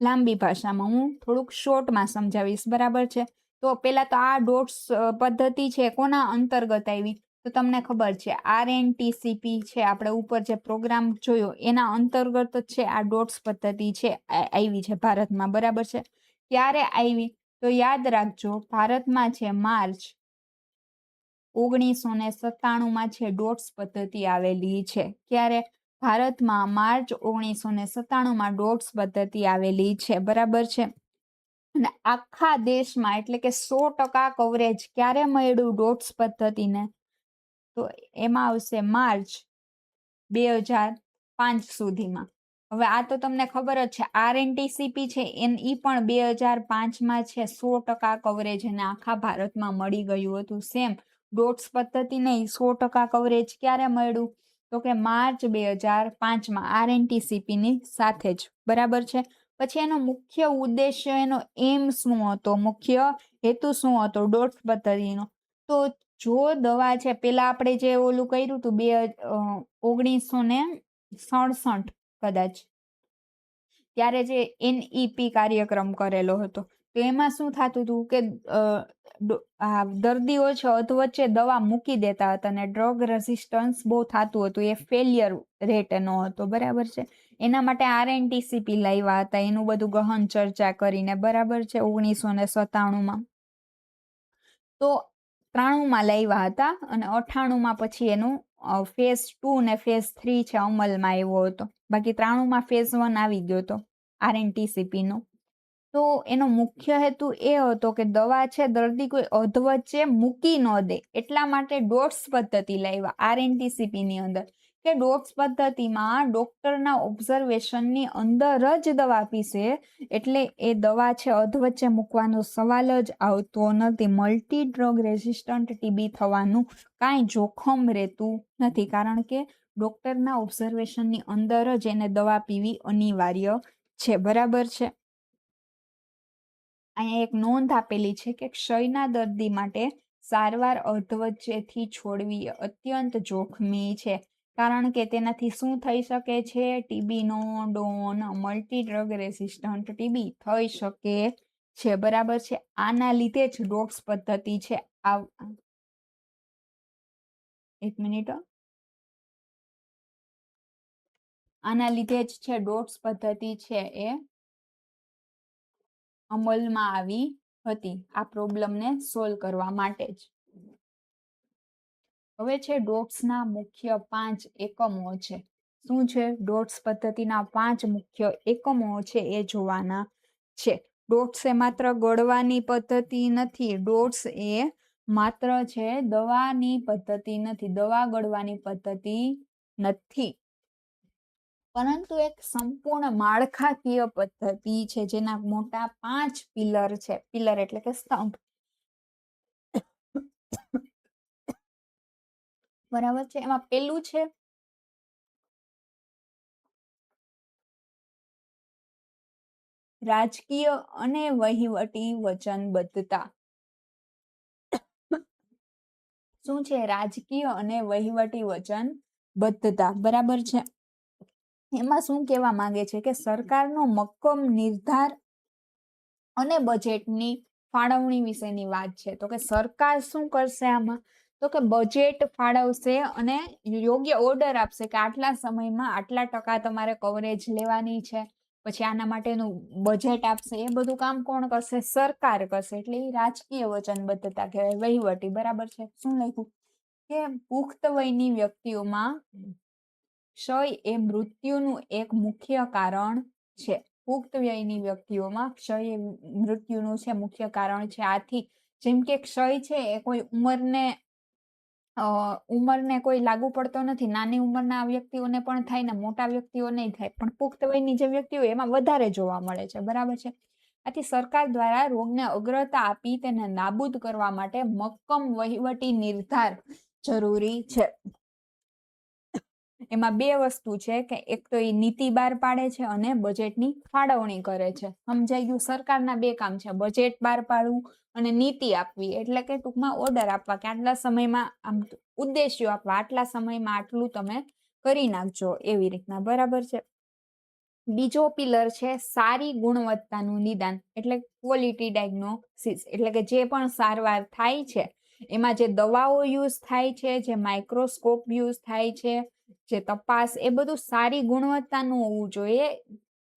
લાંબી ભાષામાં, હું થોડુંક શોર્ટમાં સમજાવીશ, બરાબર છે. તો પેલા તો આ ડોટ્સ પદ્ધતિ છે કોના અંતર્ગત આવી, તો તમને ખબર છે RNTCP છે, આપણે ઉપર જે પ્રોગ્રામ જોયો એના અંતર્ગત જ છે આ ડોટ્સ પદ્ધતિ છે આવી છે ભારતમાં, બરાબર છે. ક્યારે આવી તો યાદ રાખજો, ભારતમાં છે માર્ચ 1997 છે ડોટ્સ પદ્ધતિ આવેલી છે. ક્યારે? ભારતમાં માર્ચ 1997 ડોટ્સ પદ્ધતિ આવેલી છે, બરાબર છે. અને આખા દેશમાં એટલે કે 100% કવરેજ ક્યારે મળ્યું ડોટ્સ પદ્ધતિને, તો એમાં આવશે માર્ચ 2005 સુધીમાં. હવે આ તો તમને ખબર જ છે, RNTCP છે ઈ પણ 2005માં છે 100% કવરેજ અને આખા ભારતમાં મળી ગયું હતું. સેમ ડોટ્સ પદ્ધતિ નહીં, 100% કવરેજ ક્યારે મળ્યું, તો કે માર્ચ 2005માં RNTCP ની સાથે જ, બરાબર છે. પછી એનો મુખ્ય ઉદ્દેશ્ય, એનો એમ શું હતો, મુખ્ય હેતુ શું હતો ડોટ્સ પદ્ધતિનો, તો જો દવા છે, પેલા આપણે જે ઓલું કર્યું હતું 1967 કદાચ, ત્યારે જે NEP કાર્યક્રમ કરેલો હતો તો એમાં શું થતું હતું કે દર્દીઓ છે અધવચ્ચે દવા મૂકી દેતા હતા અને ડ્રગ રેઝિસ્ટન્સ બહુ થતું હતું, એ ફેલિયર રેટ એનો હતો, બરાબર છે. એના માટે RNTCP લાવ્યા હતા, એનું બધું ગહન ચર્ચા કરીને, બરાબર છે, 1997માં. તો 93માં લાવ્યા હતા અને 98માં પછી એનું ફેઝ 2 ને ફેઝ 3 છે અમલમાં આવ્યો હતો. બાકી 93માં ફેઝ 1 આવી ગયો હતો RNTCP નો. તો એનો મુખ્ય હેતુ એ હતો કે દવા છે દર્દી કોઈ અધવચ્ચે મૂકી ન દે, એટલા માટે ડોટ્સ પદ્ધતિ લાવ્યા RNTCP ની અંદર, કે ડોટ્સ પદ્ધતિમાં ડોક્ટરના ઓબ્ઝર્વેશનની અંદર જ દવા પીશે, એટલે એ દવા છે અધવચ્ચે મૂકવાનો સવાલ જ આવતો નથી. મલ્ટી ડ્રગ રેઝિસ્ટન્ટ TB થવાનું કાંઈ જોખમ રહેતું નથી, કારણ કે ડોક્ટરના ઓબ્ઝર્વેશનની અંદર જ એને દવા પીવી અનિવાર્ય છે, બરાબર છે. અહીંયા એક નોંધ આપેલી છે કે ક્ષયના દર્દી માટે સારવાર અધવચ્ચેથી છોડવી અત્યંત જોખમી છે, કારણ કે તેનાથી શું થઈ શકે છે? TBનો ડોન મલ્ટી ડ્રગ રેઝિસ્ટન્ટ TB થઈ શકે છે, બરાબર છે. આના લીધે જ ડોટ્સ પદ્ધતિ છે. એક મિનિટ. આના લીધે જ છે ડોટ્સ પદ્ધતિ છે એ અમલમાં આવી હતી, આ પ્રોબ્લેમને સોલ્વ કરવા માટે જ. હવે છે ડોટ્સના મુખ્ય 5 એકમો છે. શું છે? ડોટ્સ પદ્ધતિના 5 મુખ્ય એકમો છે એ જોવાના છે. ડોટ્સ એ માત્ર ગળવાની પદ્ધતિ નથી, ડોટ્સ એ માત્ર છે દવાની પદ્ધતિ નથી, દવા ગળવાની પદ્ધતિ નથી, પરંતુ એક સંપૂર્ણ માળખાકીય પદ્ધતિ છે જેના મોટા 5 પિલર છે. પિલર એટલે કે સ્તંભ, બરાબર છે. એમાં પેલું છે રાજકીય અને વહીવટી વચનબદ્ધતા. શું છે? રાજકીય અને વહીવટી વચનબદ્ધતા, બરાબર છે. એમાં શું કહેવા માંગે છે કે સરકારનો મક્કમ નિર્ધાર અને બજેટની ફાળવણી વિશેની વાત છે. તો કે સરકાર શું કરશે આમાં? તો કે બજેટ ફાળવશે અને યોગ્ય ઓર્ડર આપશે કે આટલા સમયમાં આટલા ટકા તમારે કવરેજ લેવાની છે, પછી આના માટેનું બજેટ આપશે. એ બધું કામ કોણ કરશે? સરકાર કરશે. એટલે એ રાજકીય વચનબદ્ધતા કહેવાય, વહીવટી, બરાબર છે. શું લખ્યું? કે પુખ્ત વયની વ્યક્તિઓમાં ક્ષય એ મૃત્યુનું એક મુખ્ય કારણ છે. પુખ્ત વયની વ્યક્તિઓમાં ક્ષય એ મૃત્યુનું છે મુખ્ય કારણ છે. આથી જેમ કે ક્ષય છે એ કોઈ ઉંમરને કોઈ લાગુ પડતો નથી, નાની ઉંમરના વ્યક્તિઓને પણ થાય ને મોટા વ્યક્તિઓ નહીં થાય, પણ પુખ્ત વયની જે વ્યક્તિઓ એમાં વધારે જોવા મળે છે, બરાબર છે. આથી સરકાર દ્વારા રોગને અગ્રતા આપી તેને નાબૂદ કરવા માટે મક્કમ વહીવટી નિર્ધાર જરૂરી છે. એમાં બે વસ્તુ છે કે એક તો એ નીતિ બહાર પાડે છે અને બજેટની ફાળવણી કરે છે. સમજાઈ ગયું? સરકારના બે કામ છે, બજેટ બહાર પાડવું અને નીતિ આપવી, એટલે કે ટૂંકમાં ઓર્ડર આપવા કે આટલા સમયમાં આમ ઉદ્દેશ્યો આપવા, આટલા સમયમાં આટલું તમે કરી નાખજો, એવી રીતના, બરાબર છે. બીજો પિલર છે સારી ગુણવત્તાનું નિદાન, એટલે ક્વોલિટી ડાયગ્નોસિસ, એટલે કે જે પણ સારવાર થાય છે એમાં જે દવાઓ યુઝ થાય છે, જે માઇક્રોસ્કોપ યુઝ થાય છે, જે તપાસ, એ બધું સારી ગુણવત્તાનું હોવું જોઈએ,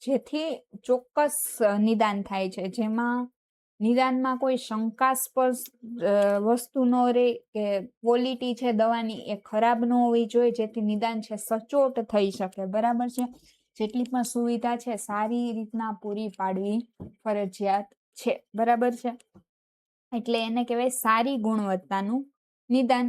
જેથી ચોક્કસ નિદાન થાય છે, જેમાં નિદાનમાં કોઈ શંકાસ્પદ વસ્તુ ન રહે, કે ક્વોલિટી છે દવાની એ ખરાબ ન હોવી જોઈએ, જેથી નિદાન છે સચોટ થઈ શકે, બરાબર છે. જેટલી પણ સુવિધા છે સારી રીતના પૂરી પાડવી ફરજિયાત છે, બરાબર છે. એટલે એને કહેવાય સારી ગુણવત્તાનું નિદાન.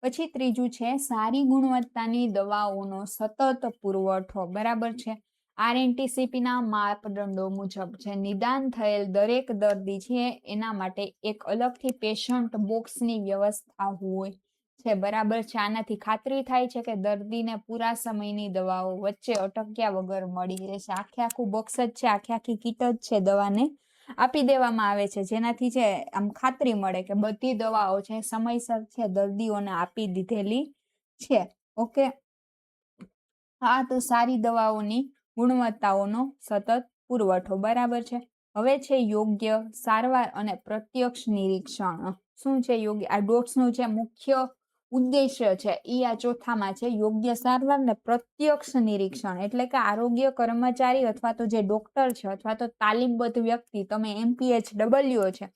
પછી ત્રીજું છે સારી ગુણવત્તાની દવાઓનો સતત પુરવઠો, બરાબર છે. RNTCP ના માપદંડો મુજબ જે નિદાન થયેલ દરેક દર્દી છે એના માટે એક અલગથી પેશન્ટ બોક્સની વ્યવસ્થા હોય છે, બરાબર છે. આનાથી ખાતરી થાય છે કે દર્દીને પૂરા સમયની દવાઓ વચ્ચે અટક્યા વગર મળી રહેશે. આખે આખું બોક્સ જ છે, આખી આખી કીટ જ છે, દવાને આપી દેવામાં આવે છે, જેનાથી છે આમ ખાતરી મળે કે બધી દવાઓ છે સમયસર છે દર્દીઓને આપી દીધેલી છે. ઓકે. આ તો સારી દવાઓની ગુણવત્તાઓનો સતત પુરવઠો, બરાબર છે. હવે છે યોગ્ય સારવાર અને પ્રત્યક્ષ નિરીક્ષણ. શું છે યોગ્ય? આ ડોટ્સનું જે મુખ્ય ઉદ્દેશ્ય છે એ આ ચોથામાં છે, યોગ્ય સારવાર ને પ્રત્યક્ષ નિરીક્ષણ. એટલે કે આરોગ્ય કર્મચારી અથવા તો જે ડોક્ટર છે અથવા તો તાલીમબદ્ધ વ્યક્તિ, તમે MPHW છે,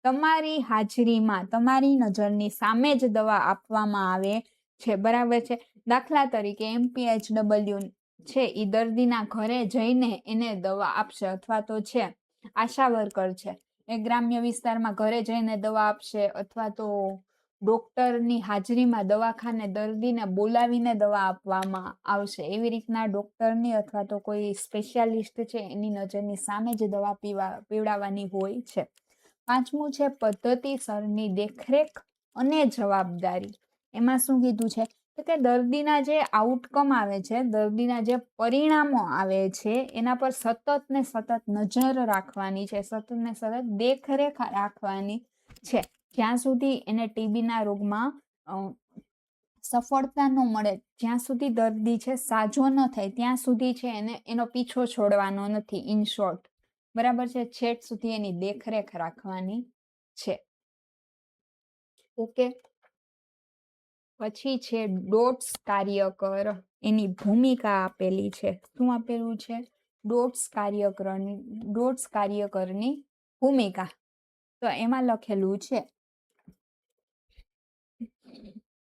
તમારી હાજરીમાં તમારી નજરની સામે જ દવા આપવામાં આવે છે, બરાબર છે. દાખલા તરીકે MPHW છે એ દર્દીના ઘરે જઈને એને દવા આપશે, અથવા તો છે આશા વર્કર છે એ ગ્રામ્ય વિસ્તારમાં ઘરે જઈને દવા આપશે, અથવા તો ડોક્ટરની હાજરીમાં દવાખાને દર્દીને બોલાવીને દવા આપવામાં આવશે. એવી રીતના ડોક્ટરની અથવા તો કોઈ સ્પેશિયાલિસ્ટ છે એની નજરની સામે જ દવા પીવડાવવાની હોય છે. પાંચમું છે પદ્ધતિસરની દેખરેખ અને જવાબદારી. એમાં શું કીધું છે કે દર્દીના જે આઉટકમ આવે છે, દર્દીના જે પરિણામો આવે છે એના પર સતત ને સતત નજર રાખવાની છે, સતત ને સતત દેખરેખ રાખવાની છે. જ્યાં સુધી એને ટીબીના રોગમાં સફળતા ન મળે, જ્યાં સુધી દર્દી છે સાજો ન થાય ત્યાં સુધી છે એને એનો પીછો છોડવાનો નથી. ઇન શોર્ટ, બરાબર છે, છેક સુધી એની દેખરેખ રાખવાની છે. ઓકે. પછી છે ડોટ્સ કાર્યકર, એની ભૂમિકા આપેલી છે. શું આપેલું છે? ડોટ્સ કાર્યકરની ભૂમિકા. તો એમાં લખેલું છે,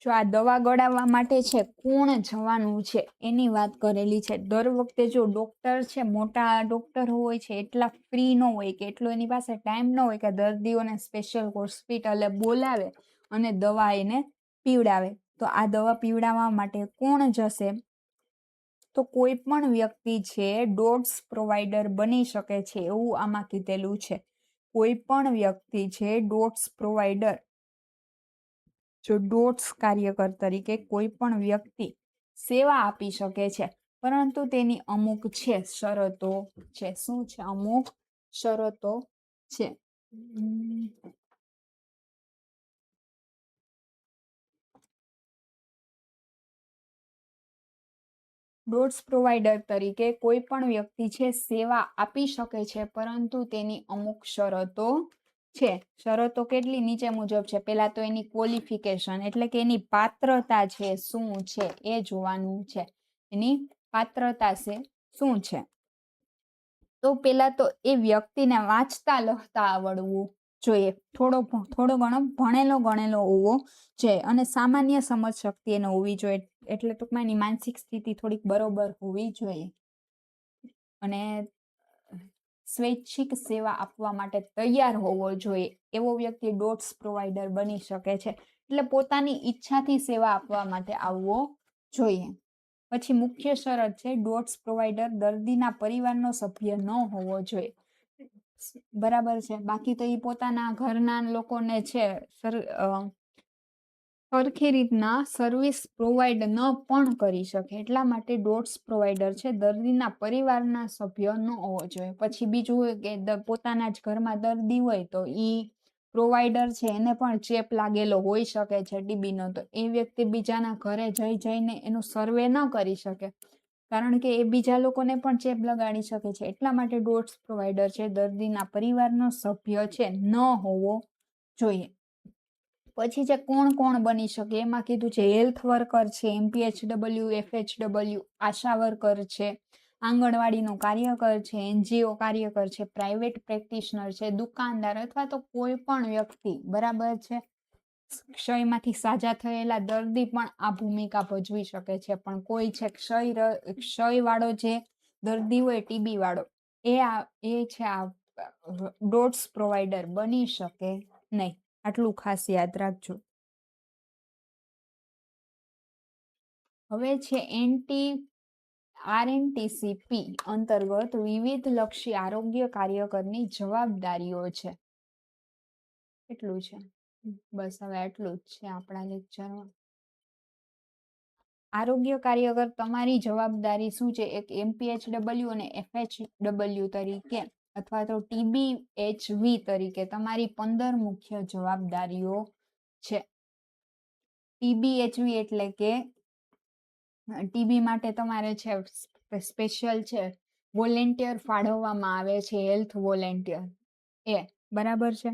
જો આ દવા ગળાવવા માટે છે કોણ જવાનું છે એની વાત કરેલી છે. દર વખતે જો ડોક્ટર છે, મોટા ડોક્ટર હોય છે, એટલા ફ્રી ન હોય કે એટલો એની પાસે ટાઈમ ન હોય કે દર્દીઓને સ્પેશિયલ હોસ્પિટલે બોલાવે અને દવા એને પીવડાવે. તો આ દવા પીવડાવવા માટે કોણ જશે? તો કોઈ પણ વ્યક્તિ છે ડોટ્સ પ્રોવાઈડર બની શકે છે એવું આમાં કીધેલું છે. કોઈ પણ વ્યક્તિ છે ડોટ્સ પ્રોવાઈડર, જો ડોટ્સ કાર્યકર તરીકે કોઈ પણ વ્યક્તિ સેવા આપી શકે છે, પરંતુ તેની અમુક છે શરતો છે. શું છે? અમુક શરતો છે. ડોટ્સ પ્રોવાઈડર તરીકે કોઈ પણ વ્યક્તિ છે સેવા આપી શકે છે, પરંતુ તેની અમુક શરતો છે. શરતો કેટલી? નીચે મુજબ છે. પેલા તો એની ક્વોલિફિકેશન, એટલે કે એની પાત્રતા છે શું છે એ જોવાનું છે. એની પાત્રતા છે શું છે? તો પેલા તો એ વ્યક્તિને વાંચતા લખતા આવડવું જોઈએ, થોડો ઘણો ભણેલો ગણેલો હોવો જોઈએ, અને સામાન્ય સમજ શક્તિ એને હોવી જોઈએ. એટલે ટૂંકમાં એની માનસિક સ્થિતિ થોડીક બરોબર હોવી જોઈએ, અને સ્વૈચ્છિક સેવા આપવા માટે તૈયાર હોવો જોઈએ. એવો વ્યક્તિ ડોટ્સ પ્રોવાઈડર બની શકે છે. એટલે પોતાની ઈચ્છાથી સેવા આપવા માટે આવવો જોઈએ. પછી મુખ્ય શરત છે ડોટ્સ પ્રોવાઈડર દર્દીના પરિવારનો સભ્ય ન હોવો જોઈએ, બરાબર છે. બાકી તો એ પોતાના ઘરના લોકોને છે સરખી રીતના સર્વિસ પ્રોવાઈડ ન પણ કરી શકે. એટલા માટે ડોટ્સ પ્રોવાઈડર છે દર્દીના પરિવારના સભ્ય ન હોવો જોઈએ. પછી બીજું કે પોતાના જ ઘરમાં દર્દી હોય તો ઈ પ્રોવાઈડર છે એને પણ ચેપ લાગેલો હોઈ શકે છે ટીબીનો, તો એ વ્યક્તિ બીજાના ઘરે જઈને એનું સર્વે ન કરી શકે, કારણ કે એ બીજા લોકોને પણ ચેપ લગાડી શકે છે. એટલા માટે ડોટ્સ પ્રોવાઈડર છે દર્દીના પરિવારનો સભ્ય છે ન હોવો જોઈએ. પછી છે કોણ કોણ બની શકે, એમાં કીધું છે હેલ્થ વર્કર છે, MPHW, FHW, આશા વર્કર છે, આંગણવાડીનો કાર્યકર છે, NGO કાર્યકર છે, પ્રાઇવેટ પ્રેક્ટિશનર છે, દુકાનદાર અથવા તો કોઈ પણ વ્યક્તિ, બરાબર છે. ક્ષયમાંથી સાજા થયેલા દર્દી પણ આ ભૂમિકા ભજવી શકે છે. પણ કોઈ છે ક્ષય વાળો જે દર્દી હોય, ટીબી વાળો, એ છે આ ડોટ્સ પ્રોવાઈડર બની શકે નહીં. આટલું ખાસ યાદ રાખજો. હવે છે RNTCP અંતર્ગત વિવિધ લક્ષી આરોગ્ય કાર્યકરની જવાબદારીઓ છે. એટલું છે, બસ હવે આટલું જ છે આપણા લેક્ચરમાં. આરોગ્ય કાર્યકર તમારી જવાબદારી શું છે? એક MPHW અને FHW તરીકે અથવા તો TBHV તરીકે તમારી 15 મુખ્ય જવાબદારીઓ છે. TBHV એટલે કે ટીબી માટે તમારે છે સ્પેશિયલ છે વોલેન્ટિયર ફાળવવામાં આવે છે, હેલ્થ વોલેન્ટિયર બરાબર છે.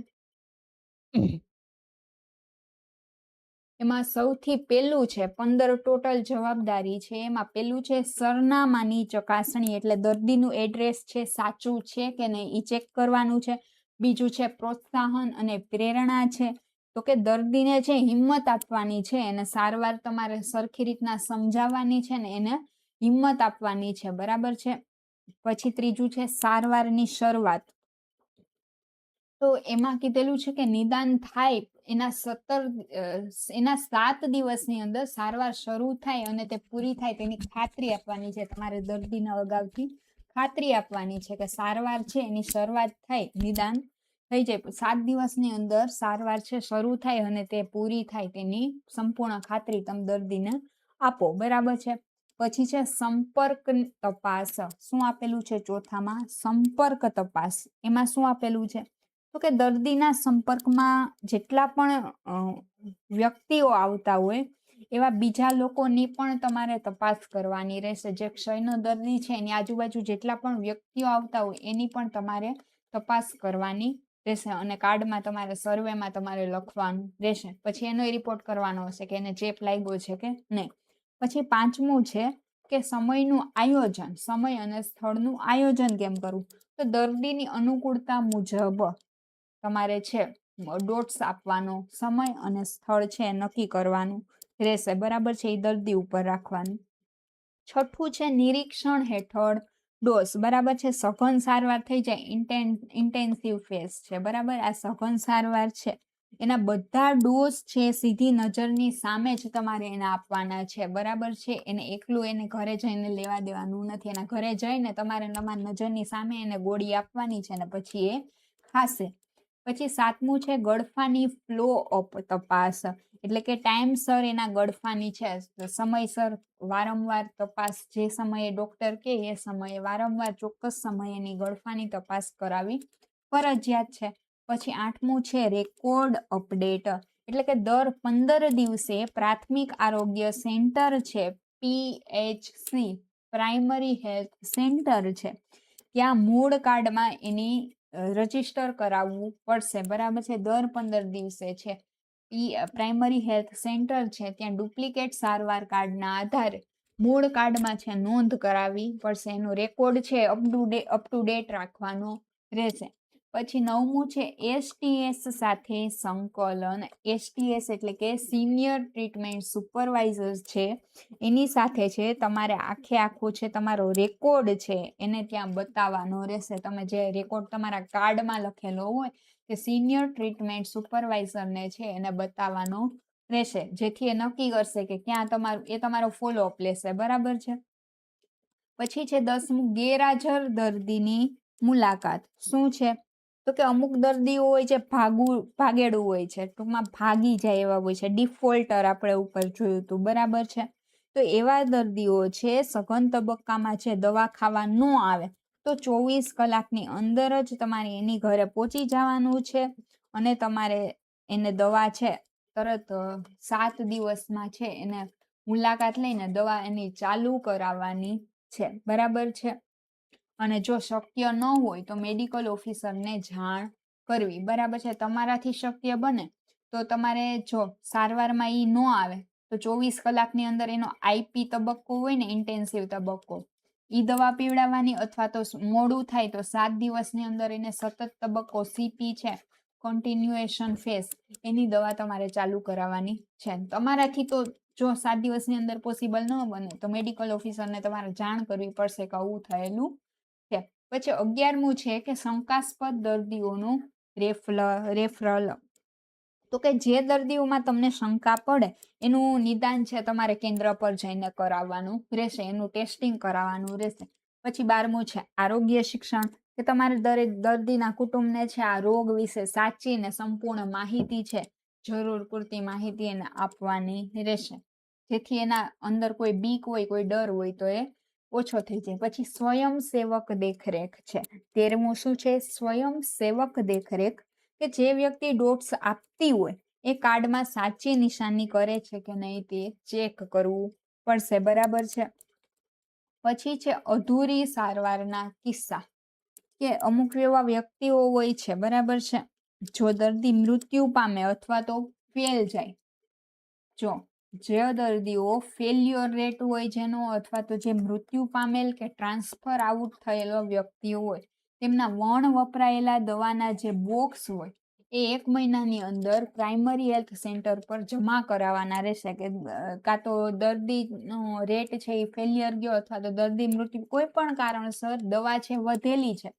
એમાં સૌથી પહેલું છે 15 ટોટલ જવાબદારી છે. એમાં પહેલું છે સરનામાની ચકાસણી, એટલે દર્દીનું એડ્રેસ છે સાચું છે કે નહીં એ ચેક કરવાનું છે. બીજું છે પ્રોત્સાહન અને પ્રેરણા છે, તો કે દર્દીને છે હિંમત આપવાની છે, એને સારવાર તમારે સરખી રીતના સમજાવવાની છે ને એને હિંમત આપવાની છે, બરાબર છે. પછી ત્રીજું છે સારવારની શરૂઆત, તો એમાં કીધેલું છે કે નિદાન થાય એના 7 દિવસની અંદર સારવાર શરૂ થાય અને તે પૂરી થાય તેની ખાતરી આપવાની છે. તમારે દર્દીને અગાઉથી ખાતરી આપવાની છે કે સારવાર છે એની શરૂઆત થાય, નિદાન થઈ જાય 7 દિવસની અંદર સારવાર છે શરૂ થાય અને તે પૂરી થાય તેની સંપૂર્ણ ખાતરી તમે દર્દીને આપો, બરાબર છે. પછી છે સંપર્ક તપાસ. શું આપેલું છે ચોથામાં? સંપર્ક તપાસ. એમાં શું આપેલું છે? તો કે દર્દીના સંપર્કમાં જેટલા પણ વ્યક્તિઓ આવતા હોય એવા બીજા લોકોની પણ તમારે તપાસ કરવાની રહેશે. જે ક્ષયનો દર્દી છે એની આજુબાજુ જેટલા પણ વ્યક્તિઓ આવતા હોય એની પણ તમારે તપાસ કરવાની રહેશે અને કાર્ડમાં તમારે સર્વેમાં તમારે લખવાનું રહેશે. પછી એનો રિપોર્ટ કરવાનો હશે કે એને ચેપ લાગ્યો છે કે નહીં. પછી પાંચમું છે કે સમયનું આયોજન, સમય અને સ્થળનું આયોજન કેમ કરવું? તો દર્દીની અનુકૂળતા મુજબ તમારે છે ડોટ્સ આપવાનો, સમય અને સ્થળ છે નક્કી કરવાનું રહેશે, બરાબર છે. એ દર્દી ઉપર રાખવાનું. છઠ્ઠું છે નિરીક્ષણ હેઠળ ડોઝ, બરાબર છે. સઘન સારવાર થઈ જાય, ઇન્ટેન્સિવ ફેઝ છે, બરાબર. આ સઘન સારવાર છે એના બધા ડોઝ છે સીધી નજરની સામે જ તમારે એને આપવાના છે, બરાબર છે. એને એકલું એને ઘરે જઈને લેવા દેવાનું નથી. એના ઘરે જઈને તમારે તમારી નજરની સામે એને ગોળી આપવાની છે ને પછી એ ખાશે. પછી સાતમું છે ગળફાની ફ્લો અપ તપાસ, એટલે કે ટાઈમસર એના ગળફાની છે સમયસર વારંવાર તપાસ, જે સમયે ડોક્ટર કે એ સમયે વારંવાર ચોક્કસ સમયે એની ગળફાની તપાસ કરાવી ફરજિયાત છે. પછી આઠમું છે રેકોર્ડ અપડેટ, એટલે કે દર 15 દિવસે પ્રાથમિક આરોગ્ય સેન્ટર છે, PHC પ્રાઇમરી હેલ્થ સેન્ટર છે, ત્યાં મૂળ કાર્ડમાં એની રજીસ્ટર કરાવવું પડશે, બરાબર છે. દર 15 દિવસે છે પ્રાઇમરી હેલ્થ સેન્ટર છે ત્યાં ડુપ્લિકેટ સારવાર કાર્ડના આધારે મૂળ કાર્ડમાં છે નોંધ કરાવવી પડશે. એનો રેકોર્ડ છે અપ ટુ ડેટ રાખવાનો રહેશે. પછી નવમું છે STS સાથે સંકલન. STS એટલે કે સિનિયર ટ્રીટમેન્ટ સુપરવાઇઝર છે, એની સાથે છે તમારે આખો છે તમારો રેકોર્ડ છે એને ત્યાં બતાવવાનો રહેશે. તમે જે રેકોર્ડ તમારા કાર્ડમાં લખેલો હોય કે સિનિયર ટ્રીટમેન્ટ સુપરવાઇઝરને છે એને બતાવવાનો રહેશે, જેથી એ નક્કી કરશે કે ક્યાં તમારો ફોલોઅપ લેશે, બરાબર છે. પછી છે 10મું ગેરહાજર દર્દીની મુલાકાત. શું છે? તો કે અમુક દર્દીઓ હોય છે ભાગેડું હોય છે, ટૂંકમાં ભાગી જાય એવા હોય છે, ડિફોલ્ટર આપણે ઉપર જોયું હતું, બરાબર છે. તો એવા દર્દીઓ છે સઘન તબક્કામાં છે દવા ખાવા ન આવે તો 24 કલાકની અંદર જ તમારે એની ઘરે પહોંચી જવાનું છે અને તમારે એને દવા છે તરત 7 દિવસમાં છે એને મુલાકાત લઈને દવા એની ચાલુ કરાવવાની છે, બરાબર છે. અને જો શક્ય ન હોય તો મેડિકલ ઓફિસરને જાણ કરવી, બરાબર છે. તમારાથી શક્ય બને તો તમારે જો સારવારમાં ઈ ન આવે તો 24 કલાકની અંદર એનો IP તબક્કો હોય ને, ઇન્ટેન્સિવ તબક્કો, ઈ દવા પીવડાવવાની, અથવા તો મોડું થાય તો 7 દિવસની અંદર એને સતત તબક્કો CP છે, કન્ટિન્યુએશન ફેઝ, એની દવા તમારે ચાલુ કરાવવાની છે. તમારાથી તો જો 7 દિવસની અંદર પોસિબલ ન બને તો મેડિકલ ઓફિસરને તમારે જાણ કરવી પડશે કે આવું થયેલું છે. પછી 11મું છે કે શંકાસ્પદ દર્દીઓનું રેફરલ, તો કે જે દર્દીઓમાં તમને શંકા પડે એનું નિદાન છે તમારે કેન્દ્ર પર જઈને કરાવવાનું રહેશે, એનું ટેસ્ટિંગ કરાવવાનું રહેશે. પછી 12મું છે આરોગ્ય શિક્ષણ, કે તમારે દરેક દર્દીના કુટુંબને છે આ રોગ વિશે સાચી ને સંપૂર્ણ માહિતી છે, જરૂર પૂરતી માહિતી એને આપવાની રહેશે, જેથી એના અંદર કોઈ બીક હોય, કોઈ ડર હોય તો એ ઓછો થઈ જાય. પછી સ્વયંસેવક દેખરેખ છે. 13મું શું છે? સ્વયંસેવક દેખરેખ, કે જે વ્યક્તિ ડોટ્સ આપતી હોય એ કાર્ડમાં સાચી નિશાની કરે છે કે નહીં તે ચેક કરવું પડશે, બરાબર છે. પછી છે અધૂરી સારવારના કિસ્સા, કે અમુક એવા વ્યક્તિઓ હોય છે, બરાબર છે, જો દર્દી મૃત્યુ પામે અથવા તો ફેલ જાય, જો જે દર્દીઓ ફેલ્યોર રેટ હોય જેનો, અથવા તો જે મૃત્યુ પામેલ કે ટ્રાન્સફર આઉટ થયેલો વ્યક્તિઓ હોય, તેમના વણ વપરાયેલા દવાના જે બોક્સ હોય એ 1 મહિનાની અંદર પ્રાઇમરી હેલ્થ સેન્ટર પર જમા કરાવવાના રહેશે, કે કાં તો દર્દીનો રેટ છે એ ફેલિયર ગયો અથવા તો દર્દી મૃત્યુ કોઈ પણ કારણસર દવા છે વધેલી છે,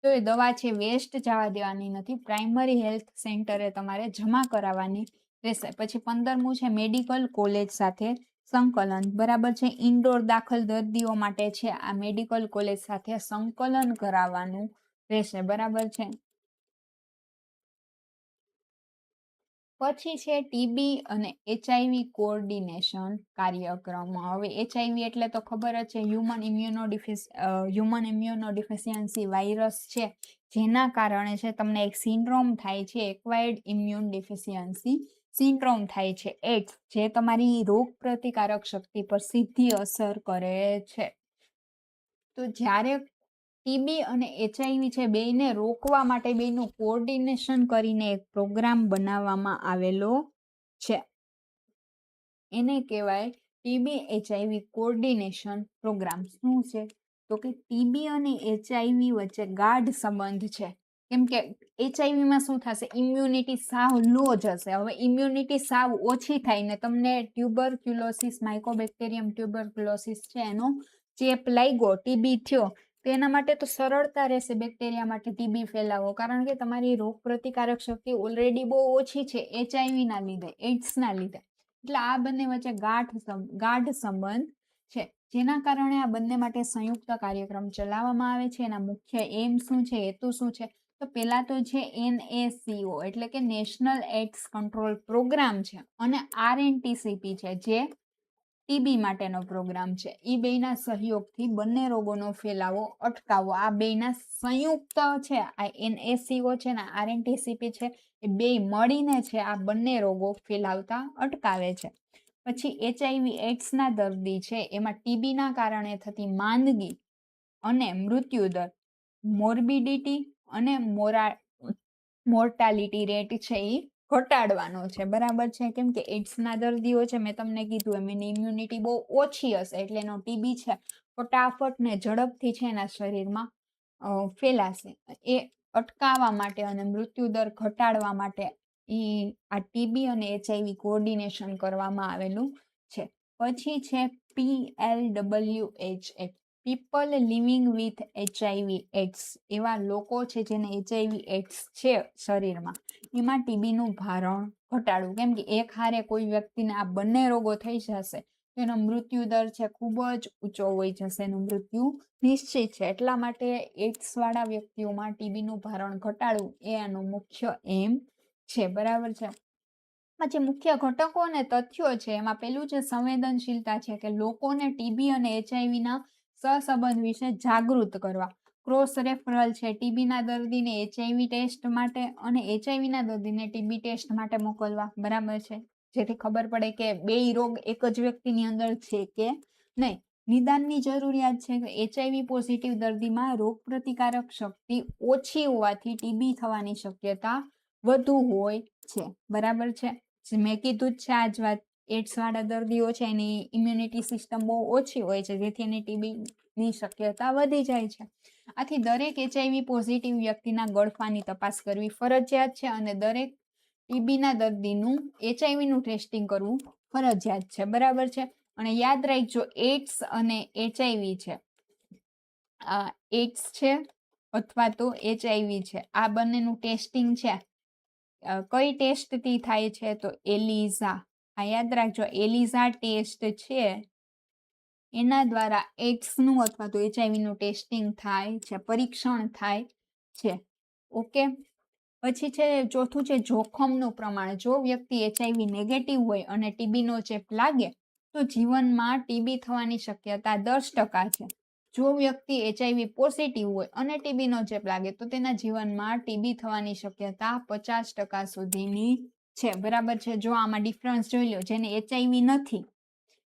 તો એ દવા છે વેસ્ટ જવા દેવાની નથી, પ્રાઇમરી હેલ્થ સેન્ટરે તમારે જમા કરાવવાની રહેશે. પછી 15મું છે મેડિકલ કોલેજ સાથે સંકલન, બરાબર છે. ઇન્ડોર દાખલ દર્દીઓ માટે છે આ મેડિકલ કોલેજ સાથે સંકલન કરાવવાનું રહેશે, બરાબર છે. પછી છે ટીબી અને એચઆઈવી કોઓર્ડિનેશન કાર્યક્રમ. હવે એચઆઈવી એટલે તો ખબર જ છે, હ્યુમન ઇમ્યુનોડિફિશિયન્સી વાયરસ છે, જેના કારણે છે તમને એક સિન્ડ્રોમ થાય છે, એક્વાયર્ડ ઇમ્યુન ડિફિશિયન્સી સિન્ડ્રોમ થાય છે, એડ્સ, જે તમારી રોગ પ્રતિકારક શક્તિ પર સીધી અસર કરે છે. તો જ્યારે ટીબી અને એચઆઈવી છે બેયને રોકવા માટે બેયનું કોઓર્ડિનેશન કરીને એક પ્રોગ્રામ બનાવવામાં આવેલો છે, એને કહેવાય ટીબી એચઆઈવી કોઓર્ડિનેશન પ્રોગ્રામ. શું છે? તો કે ટીબી અને એચઆઈવી વચ્ચે ગાઢ સંબંધ છે, કેમ કે એચઆઈવીમાં શું થશે, ઇમ્યુનિટી સાવ લો જ હશે. હવે ઇમ્યુનિટી સાવ ઓછી થાય ને તમને ટ્યુબરક્યુલોસિસ, માઇકોબેક્ટેરિયમ ટ્યુબરક્યુલોસિસ છે એનો ચેપ લાગ્યો, ટીબી થયો, તો એના માટે તો સરળતા રહેશે બેક્ટેરિયા માટે ટીબી ફેલાવો, કારણ કે તમારી રોગ પ્રતિકારક શક્તિ ઓલરેડી બહુ ઓછી છે એચઆઈવી ના લીધે, એડ્સ ના લીધે. એટલે આ બંને વચ્ચે ગાઢ સંબંધ છે, જેના કારણે આ બંને માટે સંયુક્ત કાર્યક્રમ ચલાવવામાં આવે છે. એના મુખ્ય એમ શું છે, હેતુ શું છે? તો પેલા તો છે NACO એટલે કે નેશનલ એડ્સ કંટ્રોલ પ્રોગ્રામ છે, અને RNTCP છે જે ટીબી માટેનો પ્રોગ્રામ છે. એ બેના સહયોગથી બંને રોગોનો ફેલાવો અટકાવવો, આ બેના સંયુક્ત છે, આ NACO છે ને RNTCP છે, એ બે મળીને છે આ બંને રોગો ફેલાવતા અટકાવે છે. પછી એચઆઈવી એડ્સના દર્દી છે એમાં ટીબીના કારણે થતી માંદગી અને મૃત્યુદર, મોર્બિડિટી અને મોર્ટાલિટી રેટ છે એ ઘટાડવાનો છે, બરાબર છે. કેમ કે એડ્સના દર્દીઓ છે, મેં તમને કીધું એમ, એની ઇમ્યુનિટી બહુ ઓછી હશે, એટલે એનો ટીબી છે ફટાફટ ને ઝડપથી છે એના શરીરમાં ફેલાશે. એ અટકાવવા માટે અને મૃત્યુદર ઘટાડવા માટે આ ટીબી અને એચઆઈવી કોઓર્ડિનેશન કરવામાં આવેલું છે. પછી છે PLWH, people living with HIV ads, એવા લોકો છે જેને એચઆઈવી એડ્સ છે શરીરમાં, એમાં ટીબીનું ભારણ ઘટાડવું, કેમ કે એક હારે કોઈ વ્યક્તિને આ બંને રોગો થઈ જશે તો એનો મૃત્યુ દર છે ખૂબ જ ઊંચો હોઈ જશે, એનું મૃત્યુ નિશ્ચિત છે. એટલા માટે એડ્સ વાળા વ્યક્તિઓમાં ટીબીનું ભારણ ઘટાડવું એ આનો મુખ્ય એમ છે, બરાબર છે. પછી મુખ્ય ઘટકો અને તથ્યો છે, એમાં પેલું છે સંવેદનશીલતા છે, કે લોકોને ટીબી અને એચઆઈવી ના સહસંબંધ વિશે જાગૃત કરવા. ક્રોસ રેફરલ છે, ટીબી ના દર્દીને એચઆઈવી ટેસ્ટ માટે અને એચઆઈવી ના દર્દીને ટીબી ટેસ્ટ માટે મોકલવા, બરાબર છે, જેથી ખબર પડે કે બેય રોગ એક જ વ્યક્તિની અંદર છે કે નહીં. નિદાનની જરૂરિયાત છે, કે એચઆઈવી પોઝિટિવ દર્દીમાં રોગ પ્રતિકારક શક્તિ ઓછી હોવાથી ટીબી થવાની શક્યતા વધુ હોય છે, બરાબર છે. મેં કીધું જ છે આ જ વાત, એડ્સ વાળા દર્દીઓ છે એની ઇમ્યુનિટી સિસ્ટમ બહુ ઓછી હોય છે, જેથી એની ટીબીની શક્યતા વધી જાય છે. આથી દરેક એચઆઈવી પોઝિટિવ વ્યક્તિના ગળફાની તપાસ કરવી ફરજિયાત છે, અને દરેક ટીબીના દર્દીનું એચઆઈવીનું ટેસ્ટિંગ કરવું ફરજિયાત છે, બરાબર છે. અને યાદ રાખજો, એડ્સ અને એચઆઈવી છે, એડ્સ છે અથવા તો એચઆઈવી છે, આ બંનેનું ટેસ્ટિંગ છે કઈ ટેસ્ટથી થાય છે, તો એલિઝા. આ યાદ રાખજો, એલિઝા ટેસ્ટ છે એના દ્વારા એડ્સનું અથવા તો એચઆઈવીનું ટેસ્ટિંગ થાય છે, પરીક્ષણ થાય છે. ઓકે. પછી છે ચોથું છે જોખમનું પ્રમાણ. જો વ્યક્તિ એચઆઈવી નેગેટિવ હોય અને ટીબીનો ચેપ લાગે તો જીવનમાં ટીબી થવાની શક્યતા 10% છે. જો વ્યક્તિ એચઆઈવી પોઝિટિવ હોય અને ટીબીનો ચેપ લાગે તો તેના જીવનમાં ટીબી થવાની શક્યતા 50% સુધીની છે, બરાબર છે. જો આમાં ડિફરન્સ જોઈ લો, જેને એચઆઈવી નથી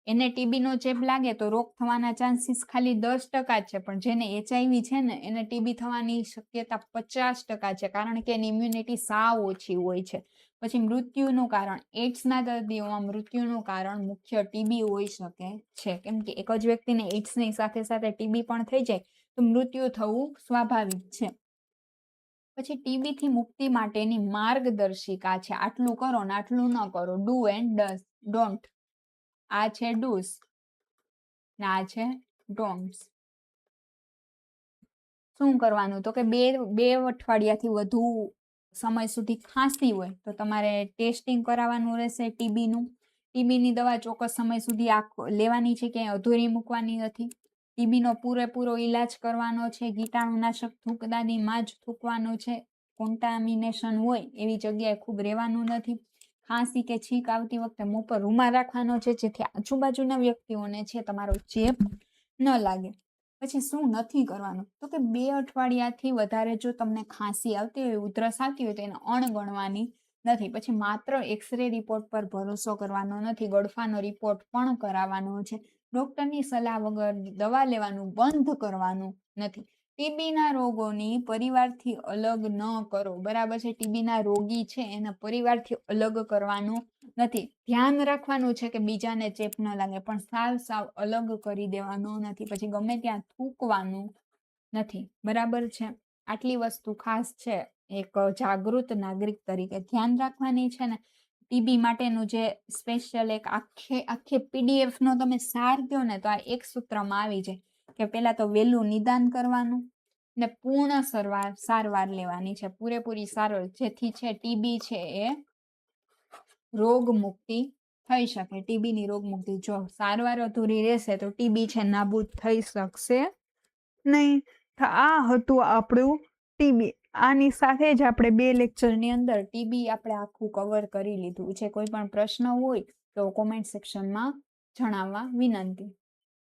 એને ટીબીનો ચેપ લાગે તો રોગ થવાના ચાન્સીસ ખાલી 10% જ છે, પણ જેને એચઆઈવી છે ને એને ટીબી થવાની શક્યતા 50% છે, કારણ કે એની ઇમ્યુનિટી સાવ ઓછી હોય છે. પછી મૃત્યુનું કારણ, એઇડ્સના દર્દીઓમાં મૃત્યુનું કારણ મુખ્ય ટીબી હોઈ શકે છે, કેમ કે એક જ વ્યક્તિને એઇડ્સની સાથે સાથે ટીબી પણ થઈ જાય તો મૃત્યુ થવું સ્વાભાવિક છે. પછી ટીબીથી મુક્તિ માટેની માર્ગદર્શિકા છે, આટલું કરો ને આટલું ન કરો, ડુ એન્ડ ડોન્ટ. આ છે ડુસ ને આ છે ડોન્ટ્સ. શું કરવાનું તો કે બે અઠવાડિયાથી વધુ સમય સુધી ખાંસી હોય તો તમારે ટેસ્ટિંગ કરાવવાનું રહેશે ટીબીનું. ટીબીની દવા ચોક્કસ સમય સુધી લેવાની છે, ક્યાંય અધૂરી મૂકવાની નથી. ટીબીનો પૂરેપૂરો ઈલાજ કરવાનો છે, કીટાણુનાશક થૂંકદાનીમાં જ થૂંકવાનું છે. કોન્ટામિનેશન હોય એવી જગ્યાએ ખૂબ રહેવાનું નથી. ખાંસી કે છીંક આવતી વખતે મોં પર રૂમાલ રાખવાનો છે, જેથી આજુબાજુના વ્યક્તિઓને છે તમારો ચેપ ન લાગે. પછી શું નથી કરવાનું તો કે 2 અઠવાડિયાથી વધારે જો તમને ખાંસી આવતી હોય, ઉધરસ આવતી હોય તો એને અણગણવાની નથી. પછી માત્ર એક્સરે રિપોર્ટ પર ભરોસો કરવાનો નથી, ગળફાનો રિપોર્ટ પણ કરાવવાનો છે. ડોક્ટરની સલાહ વગર દવા લેવાનું બંધ કરવાનું નથી. ટીબીના રોગોની પરિવારથી અલગ ન કરો, બરાબર છે. ટીબીના રોગી છે એના પરિવારથી અલગ કરવાનું નથી. ધ્યાન રાખવાનું છે કે બીજાને ચેપ ન લાગે, પણ સાવ અલગ કરી દેવાનું નથી. પછી ગમે ત્યાં થૂકવાનું નથી, બરાબર છે. આટલી વસ્તુ ખાસ છે એક જાગૃત નાગરિક તરીકે ધ્યાન રાખવાની છે ને. ટીબી માટેનું જે સ્પેશિયલ એક આખે પીડીએફ નો તમે સાર કહો ને તો આ એક સૂત્રમાં આવી જાય કે પેલા તો વહેલું નિદાન કરવાનું ને પૂર્ણ સારવાર લેવાની છે, પૂરેપૂરી સારવાર, જેથી છે ટીબી છે એ રોગ મુક્તિ થઈ શકે. ટીબીની રોગ મુક્તિ, જો સારવાર અધૂરી રહેશે તો ટીબી છે નાબૂદ થઈ શકશે નહીં. આ હતું આપણું ટીબી. આની સાથે જ આપણે 2 લેક્ચરની અંદર ટીબી આપણે આખું કવર કરી લીધું છે. કોઈ પણ પ્રશ્ન હોય તો કોમેન્ટ સેક્શનમાં જણાવવા વિનંતી.